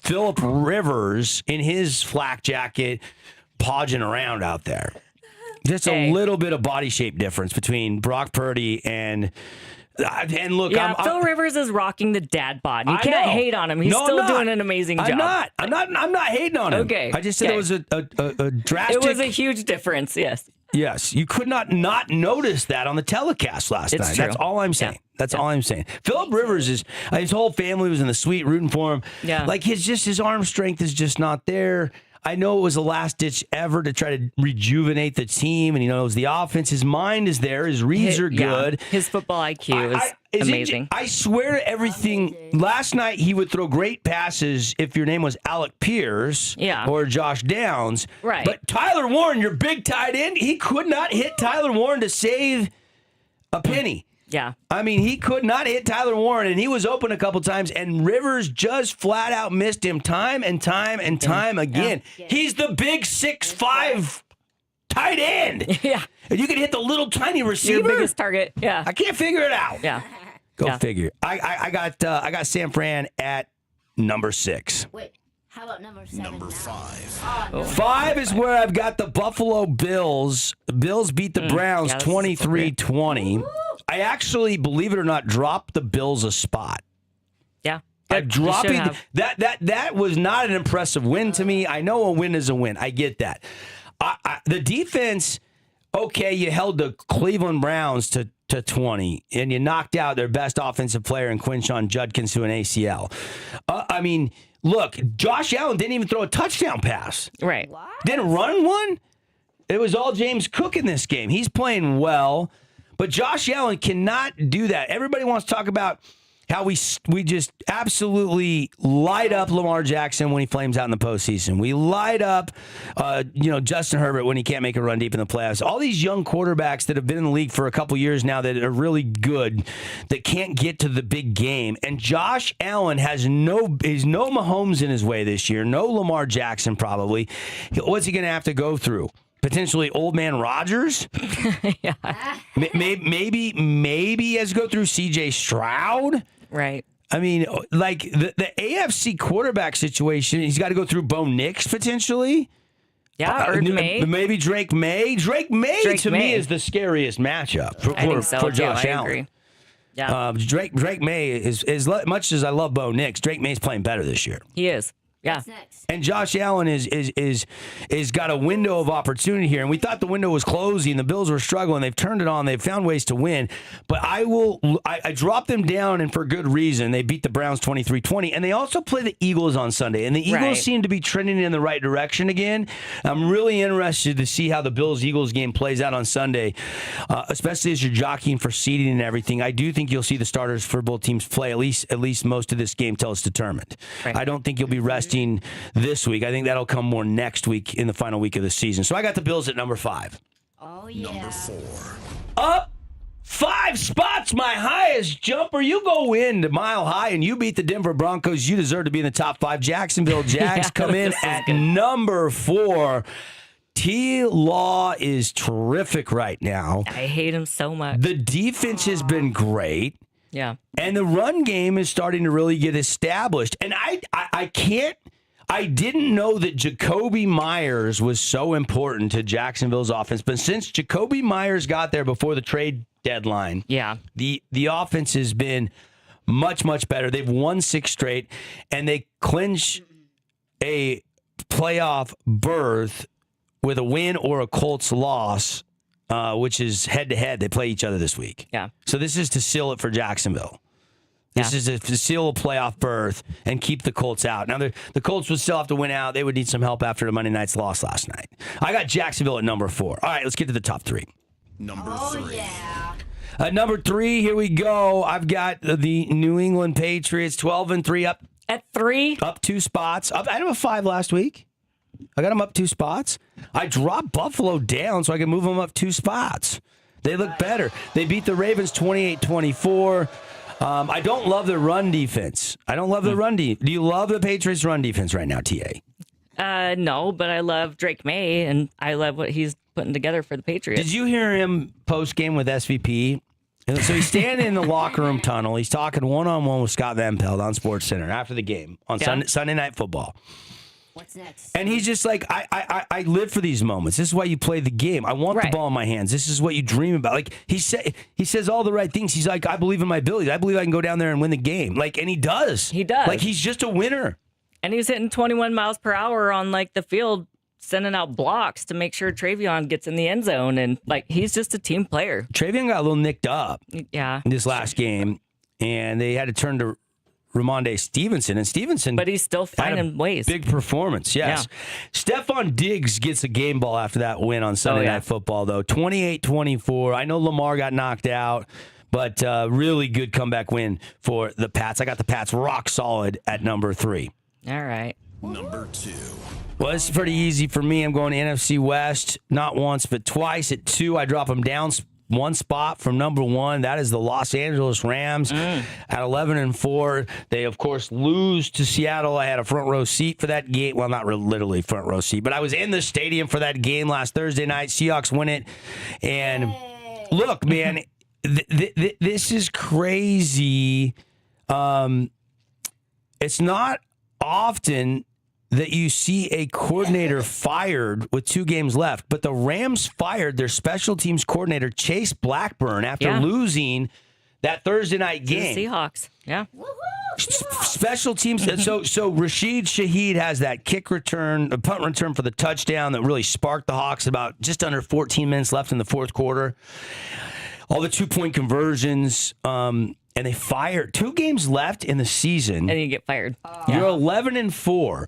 Phillip Rivers in his flak jacket podging around out there. Just a little bit of body shape difference between Brock Purdy and look. Phil Rivers is rocking the dad bod. You can't hate on him. He's still doing an amazing job. I'm not hating on him. Okay. I just said it was a drastic. It was a huge difference. Yes, you could not notice that on the telecast last night. True. That's all I'm saying. That's all I'm saying. Phillip Rivers his whole family was in the suite rooting for him. Yeah. Like his arm strength is just not there. I know it was a last ditch effort to try to rejuvenate the team, and he knows the offense. His mind is there. His reads are good. His football IQ is amazing. I swear to everything. Last night he would throw great passes if your name was Alec Pierce or Josh Downs. Right. But Tyler Warren, your big tight end, he could not hit Tyler Warren to save a penny. Yeah. I mean, he could not hit Tyler Warren, and he was open a couple times, and Rivers just flat out missed him time and time and time again. Yeah. He's the big 6'5" tight end. Yeah. And you can hit the little tiny receiver. Your biggest target. Yeah. I can't figure it out. Yeah. Go figure. I got San Fran at number 6. Wait. How about number 7? Number 5. Oh, 5 is where I've got the Buffalo Bills. Bills beat the Browns 23-20. I actually, believe it or not, dropped the Bills a spot. Yeah. I'm dropping that was not an impressive win to me. I know a win is a win. I get that. The defense, okay, you held the Cleveland Browns to 20, and you knocked out their best offensive player in Quinshon Judkins to an ACL. I mean, look, Josh Allen didn't even throw a touchdown pass. Right. what? Didn't run one. It was all James Cook in this game. He's playing well. But Josh Allen cannot do that. Everybody wants to talk about how we just absolutely light up Lamar Jackson when he flames out in the postseason. We light up, Justin Herbert when he can't make a run deep in the playoffs. All these young quarterbacks that have been in the league for a couple years now that are really good, that can't get to the big game. And Josh Allen has no Mahomes in his way this year. No Lamar Jackson probably. What's he going to have to go through? Potentially old man Rodgers. Yeah. Maybe he has to go through C.J. Stroud. Right. I mean, like the AFC quarterback situation, he's got to go through Bo Nix potentially. Yeah, or May. Maybe Drake May. Drake May me is the scariest matchup for Josh Allen. I agree. Yeah. Drake May is much as I love Bo Nix, Drake May's playing better this year. He is. Yeah. And Josh Allen is got a window of opportunity here. And we thought the window was closing. The Bills were struggling. They've turned it on. They've found ways to win. But I dropped them down, and for good reason. They beat the Browns 23-20. And they also play the Eagles on Sunday. And the Eagles seem to be trending in the right direction again. I'm really interested to see how the Bills-Eagles game plays out on Sunday, especially as you're jockeying for seeding and everything. I do think you'll see the starters for both teams play at least most of this game till it's determined. Right. I don't think you'll be resting this week. I think that'll come more next week in the final week of the season. So I got the Bills at number 5. Oh, yeah. Number 4. Up 5 spots, my highest jumper. You go in to Mile High and you beat the Denver Broncos. You deserve to be in the top 5. Jacksonville Jags come in at number 4. T-Law is terrific right now. I hate him so much. The defense has been great. Yeah. And the run game is starting to really get established. And I didn't know that Jacoby Myers was so important to Jacksonville's offense. But since Jacoby Myers got there before the trade deadline, the offense has been much, much better. They've won 6 straight, and they clinch a playoff berth with a win or a Colts loss, which is head-to-head. They play each other this week. Yeah. So this is to seal it for Jacksonville. This is to seal a playoff berth and keep the Colts out. Now, the Colts would still have to win out. They would need some help after the Monday night's loss last night. I got Jacksonville at number 4. All right, let's get to the top 3. Number 3. Yeah. At number 3, here we go. I've got the New England Patriots, 12-3 up. At 3? Up 2 spots. I had them a 5 last week. I got them up 2 spots. I dropped Buffalo down so I can move them up 2 spots. They look better. They beat the Ravens 28-24. I don't love their run defense. I don't love the run defense. Do you love the Patriots' run defense right now, TA? No, but I love Drake May, and I love what he's putting together for the Patriots. Did you hear him post-game with SVP? And so he's standing in the locker room tunnel. He's talking one-on-one with Scott Van Pelt on SportsCenter after the game on Sunday Night Football. What's next? And he's just like, I live for these moments. This is why you play the game. I want the ball in my hands. This is what you dream about. Like he says all the right things. He's like, I believe in my abilities. I believe I can go down there and win the game. Like, and he does. He does. Like he's just a winner. And he's hitting 21 miles per hour on like the field, sending out blocks to make sure Travion gets in the end zone. And like, he's just a team player. Travion got a little nicked up in this last game, and they had to turn to Ramondre Stevenson. And Stevenson, but he's still finding ways. Big performance, yes. Yeah. Stephon Diggs gets a game ball after that win on Sunday Night Football, though. 28-24. I know Lamar got knocked out, but really good comeback win for the Pats. I got the Pats rock solid at number 3. All right. Number 2. Well, this is pretty easy for me. I'm going to NFC West, not once, but twice. At 2, I drop them down 1 spot from number 1. That is the Los Angeles Rams at 11-4. They, of course, lose to Seattle. I had a front row seat for that game. Well, not literally front row seat, but I was in the stadium for that game last Thursday night. Seahawks win it. And look, man, this is crazy. It's not often that you see a coordinator fired with 2 games left, but the Rams fired their special teams coordinator, Chase Blackburn, after losing that Thursday night game. The Seahawks, Special teams. So Rashid Shaheed has that kick return, a punt return for the touchdown that really sparked the Hawks about just under 14 minutes left in the fourth quarter. All the 2-point conversions, and they fired 2 games left in the season. And you get fired. You're 11-4.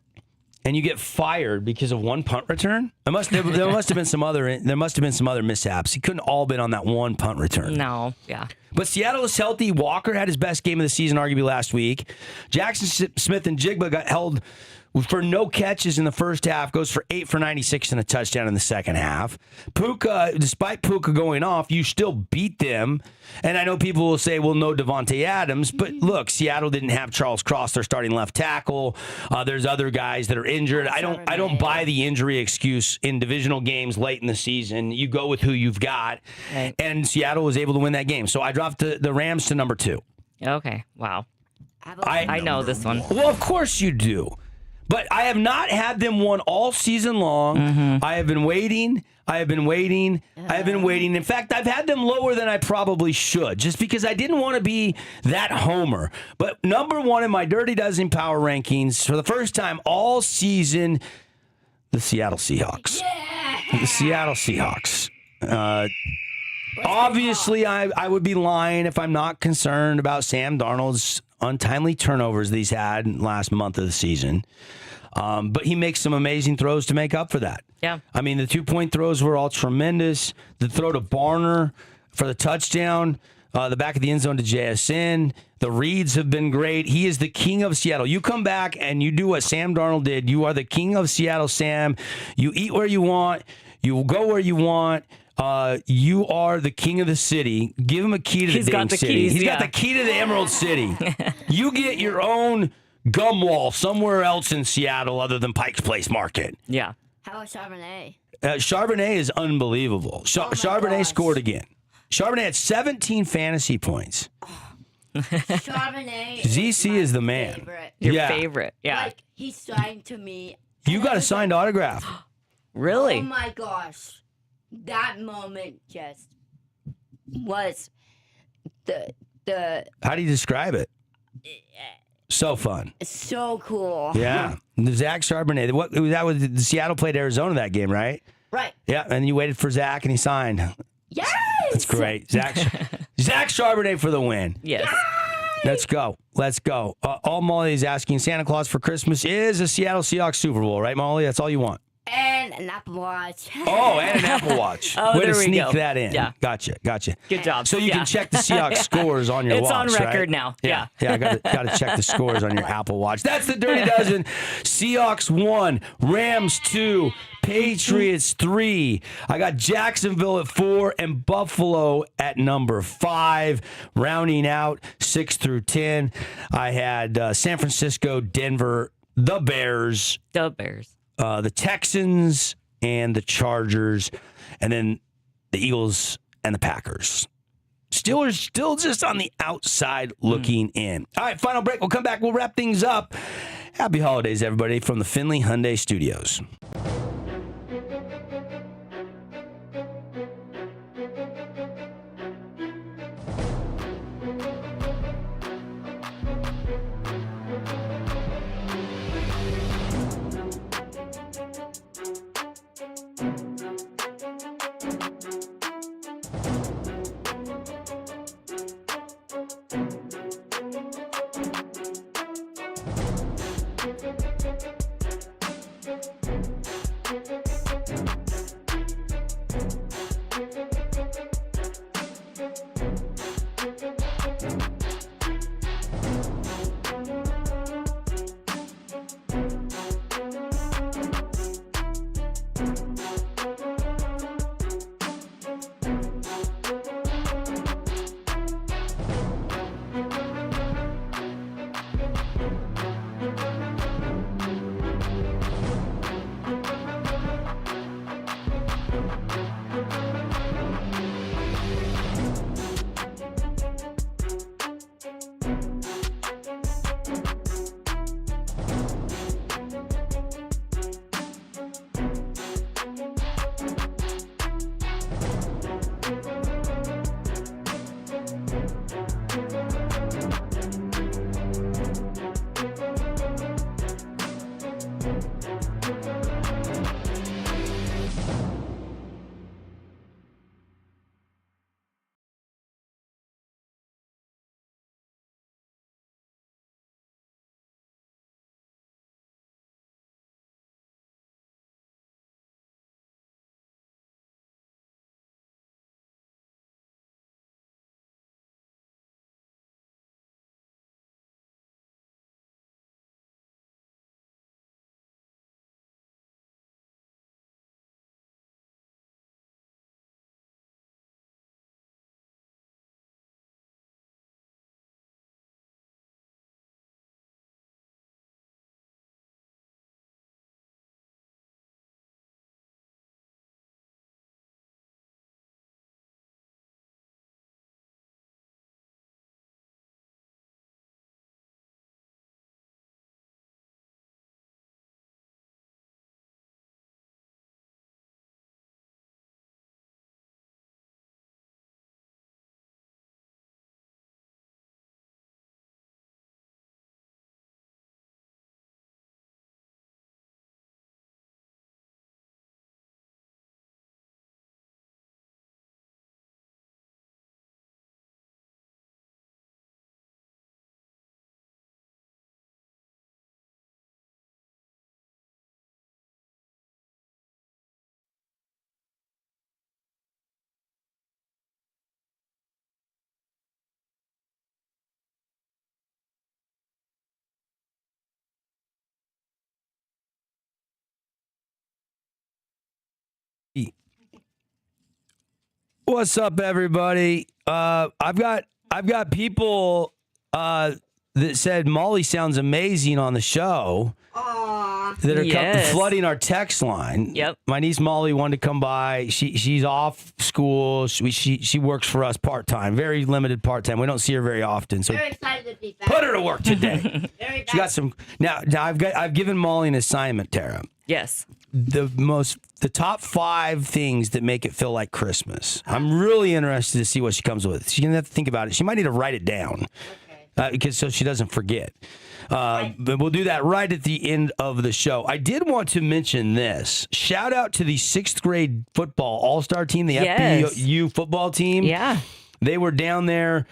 And you get fired because of 1 punt return? There must have been some other mishaps. He couldn't all been on that 1 punt return. No, But Seattle is healthy. Walker had his best game of the season, arguably last week. Jackson Smith and Jigba got held for no catches in the first half, goes for 8 for 96 and a touchdown in the second half. Puka, despite Puka going off, you still beat them. And I know people will say, well, no Devontae Adams. But look, Seattle didn't have Charles Cross, their starting left tackle. There's other guys that are injured. I don't buy the injury excuse in divisional games late in the season. You go with who you've got. Right. And Seattle was able to win that game. So I dropped the Rams to number 2. Okay, wow. I know this one. Well, of course you do. But I have not had them won all season long. I have been waiting. In fact, I've had them lower than I probably should, just because I didn't want to be that homer. But number 1 in my Dirty Dozen power rankings for the first time all season, the Seattle Seahawks. Yeah. The Seattle Seahawks. Obviously, I would be lying if I'm not concerned about Sam Darnold's untimely turnovers that he's had in the last month of the season. But he makes some amazing throws to make up for that. Yeah. I mean, the 2-point throws were all tremendous. The throw to Barner for the touchdown, the back of the end zone to JSN. The reads have been great. He is the king of Seattle. You come back and you do what Sam Darnold did. You are the king of Seattle, Sam. You eat where you want. You will go where you want. You are the king of the city. Give him a key to the dang city. He's got the key to the Emerald City. You get your own gum wall somewhere else in Seattle other than Pike's Place Market. Yeah. How about Charbonnet? Charbonnet is unbelievable. Charbonnet scored again. Charbonnet had 17 fantasy points. Charbonnet ZC is the man. Favorite. Your favorite. Yeah. Like, he signed to me. You got a signed autograph. Really? Oh my gosh. That moment just was the How do you describe it? So fun. so cool. Yeah. Zach Charbonnet. That was the Seattle played Arizona that game, right? Right. Yeah, and you waited for Zach and he signed. Yes. That's great. Zach Charbonnet for the win. Yes. Let's go. All Molly is asking, Santa Claus for Christmas is a Seattle Seahawks Super Bowl, right, Molly? That's all you want. And an Apple Watch. Oh, and an Apple Watch. Oh, Way to there we sneak go. that in. Yeah. Gotcha. Good job. So you Yeah. can check the Seahawks scores on your It's watch, on record right? now. Yeah. I got to check the scores on your Apple Watch. That's the Dirty Dozen. Seahawks 1, Rams 2, Patriots 3. I got Jacksonville at 4 and Buffalo at number 5. Rounding out 6 through 10, I had San Francisco, Denver, the Bears, The Bears. the Texans, and the Chargers, and then the Eagles and the Packers. Steelers still just on the outside looking in. All right, final break. We'll come back. We'll wrap things up. Happy holidays, everybody, from the Findlay Hyundai Studios. What's up, everybody? I've got people that said Molly sounds amazing on the show. That are flooding our text line. Yep. My niece Molly wanted to come by. She's off school. She works for us part time, very limited part time. We don't see her very often. So Very excited to be back. put her to work today. She got some. Now I've given Molly an assignment, Tara. Yes. The top 5 things that make it feel like Christmas. I'm really interested to see what she comes with. She's gonna have to think about it. She might need to write it down. Because so she doesn't forget. But we'll do that right at the end of the show. I did want to mention this. Shout out to the 6th grade football all-star team, the FPU football team. Yeah. They were down there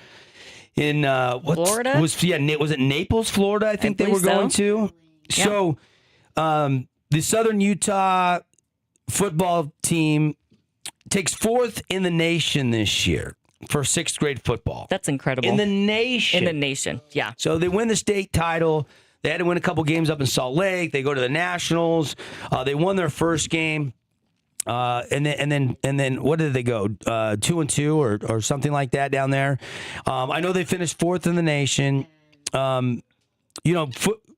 in Florida? Was it Naples, Florida? I think they were going to. Yeah. So the Southern Utah football team takes 4th in the nation this year for 6th grade football. That's incredible. In the nation. In the nation, yeah. So they win the state title. They had to win a couple games up in Salt Lake. They go to the Nationals. They won their first game. And then what did they go? 2-2 or something like that down there. I know they finished 4th in the nation.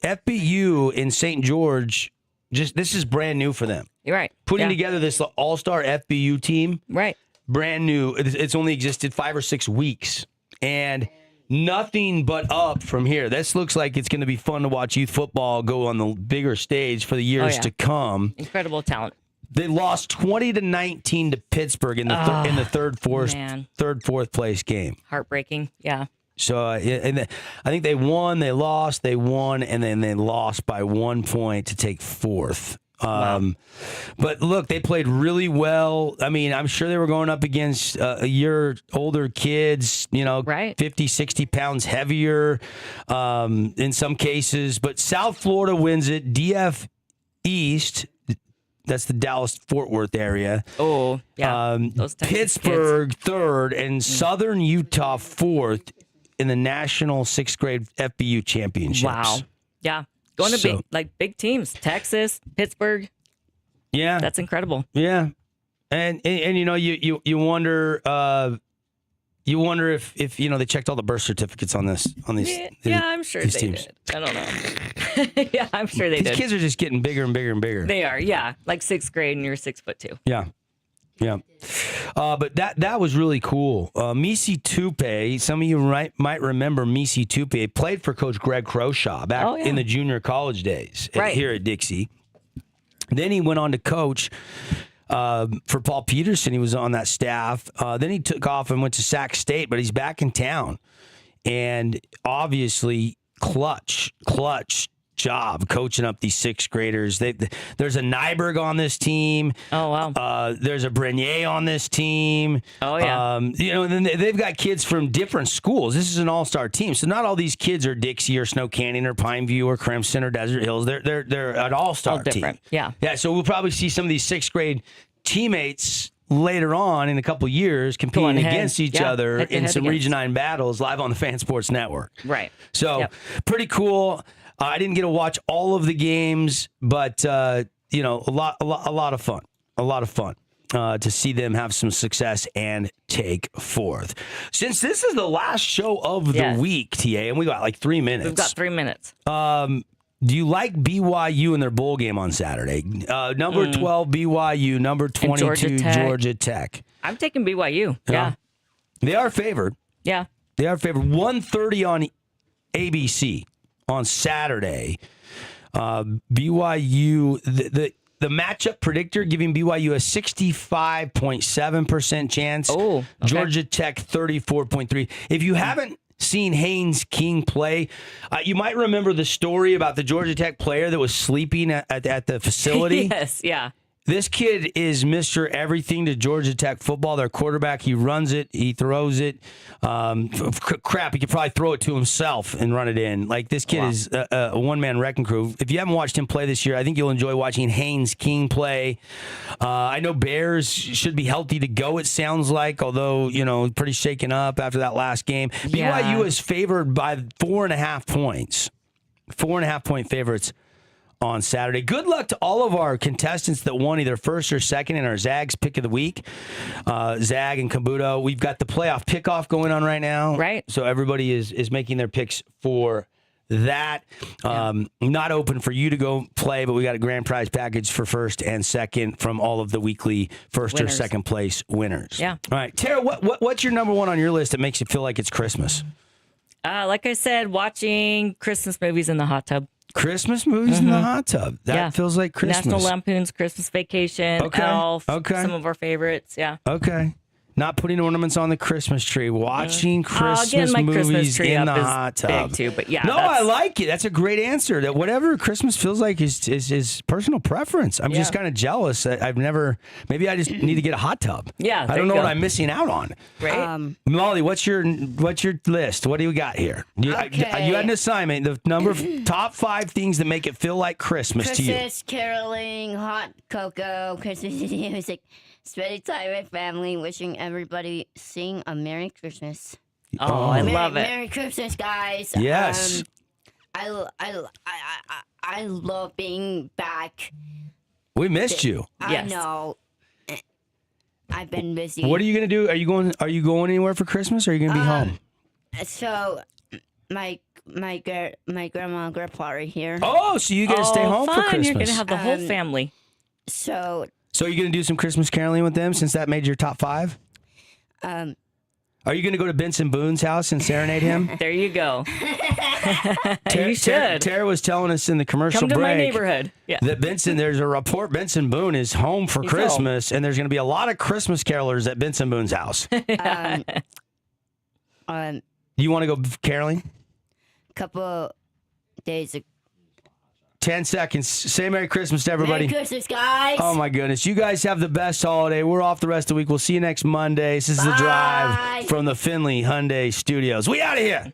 FBU in St. George, this is brand new for them. You're right. Putting together this all-star FBU team. Right. Brand new. It's only existed 5 or 6 weeks. And nothing but up from here. This looks like it's going to be fun to watch youth football go on the bigger stage for the years to come. Incredible talent. They lost 20-19 to Pittsburgh in the third, fourth place game. Heartbreaking. Yeah. So I think they won, they lost, they won, and then they lost by 1 point to take 4th. Wow. But look, they played really well. I mean, I'm sure they were going up against a year older kids, 50, 60 pounds heavier in some cases. But South Florida wins it. DF East, that's the Dallas-Fort Worth area. Oh, yeah. Those Pittsburgh third and Southern Utah 4th in the national 6th grade FBU championships. Wow. Yeah. Going to big teams. Texas, Pittsburgh. Yeah. That's incredible. Yeah. And you wonder if they checked all the birth certificates on these. Yeah, I'm sure they teams. did. I don't know. Yeah, I'm sure they did. These kids are just getting bigger and bigger and bigger. They are, yeah. Like 6th grade and you're 6'2". Yeah. Yeah. But that was really cool. Misi Tupe, some of you might remember Misi Tupe, played for Coach Greg Croshaw back in the junior college days here at Dixie. Then he went on to coach for Paul Peterson. He was on that staff. Then he took off and went to Sac State, but he's back in town. And obviously, clutch job coaching up these 6th graders. There's a Nyberg on this team. Oh, wow. There's a Brenier on this team. Oh, yeah. And then they've got kids from different schools. This is an all-star team. So not all these kids are Dixie or Snow Canyon or Pineview or Crimson or Desert Hills. They're an all-star team. Yeah. Yeah, so we'll probably see some of these 6th grade teammates later on in a couple of years competing against each other in some Region 9 battles live on the Fan Sports Network. Right. So pretty cool. I didn't get to watch all of the games, but a lot of fun. A lot of fun to see them have some success and take 4th. Since this is the last show of the week, TA, and we got like 3 minutes. We've got 3 minutes. Do you like BYU in their bowl game on Saturday? Number 12 BYU, number 22 Georgia Tech. I'm taking BYU. Yeah. They are favored. Yeah. They are favored. 1:30 on ABC. On Saturday, BYU, the matchup predictor giving BYU a 65.7% chance. Oh, okay. Georgia Tech 34.3%. If you haven't seen Haynes King play, you might remember the story about the Georgia Tech player that was sleeping at the facility. Yes, yeah. This kid is Mr. Everything to Georgia Tech football. Their quarterback, he runs it, he throws it. Crap, he could probably throw it to himself and run it in. Like, this kid is a one-man wrecking crew. If you haven't watched him play this year, I think you'll enjoy watching Haynes King play. I know Bears should be healthy to go, it sounds like, although, pretty shaken up after that last game. Yeah. BYU is favored by 4.5 points. 4.5-point favorites on Saturday. Good luck to all of our contestants that won either first or second in our Zags pick of the week. Zag and Kabuto. We've got the playoff pickoff going on right now. Right. So everybody is making their picks for that. Not open for you to go play, but we got a grand prize package for first and second from all of the weekly first or second place winners. Yeah. All right. Tara, what's your number one on your list that makes you feel like it's Christmas? Like I said, watching Christmas movies in the hot tub. Christmas movies in the hot tub. That feels like Christmas. National Lampoon's Christmas Vacation, Elf, some of our favorites. Yeah. Okay. Not putting ornaments on the Christmas tree. Watching Christmas getting my movies Christmas tree in up the is hot tub. big too, but yeah. No, I like it. That's a great answer. That whatever Christmas feels like is personal preference. I'm just kind of jealous. I've never. Maybe I just need to get a hot tub. Yeah, I don't know what I'm missing out on. Right. Molly, what's your list? What do you got here? You had an assignment. The number of top 5 things that make it feel like Christmas to you. Christmas caroling, hot cocoa, Christmas music, spending time with family, wishing everybody sing a Merry Christmas. Oh, I love it. Merry Christmas, guys. Yes. I love being back. We missed you. Yes. I know. I've been busy. What are you gonna do? Are you going anywhere for Christmas? Or are you gonna be home? So, my grandma and grandpa are here. Oh, so you gonna stay home fun. for Christmas? You're gonna have the whole family. So, So you're gonna do some Christmas caroling with them since that made your top 5? Are you gonna go to Benson Boone's house and serenade him? There you go. You should. Tara was telling us in the commercial Come to break my neighborhood. Yeah. that there's a report Benson Boone is home for Christmas, and there's gonna be a lot of Christmas carolers at Benson Boone's house. You want to go caroling? Couple days ago. 10 seconds. Say Merry Christmas to everybody. Merry Christmas, guys. Oh, my goodness. You guys have the best holiday. We're off the rest of the week. We'll see you next Monday. This is The Drive from the Finley Hyundai Studios. We out of here.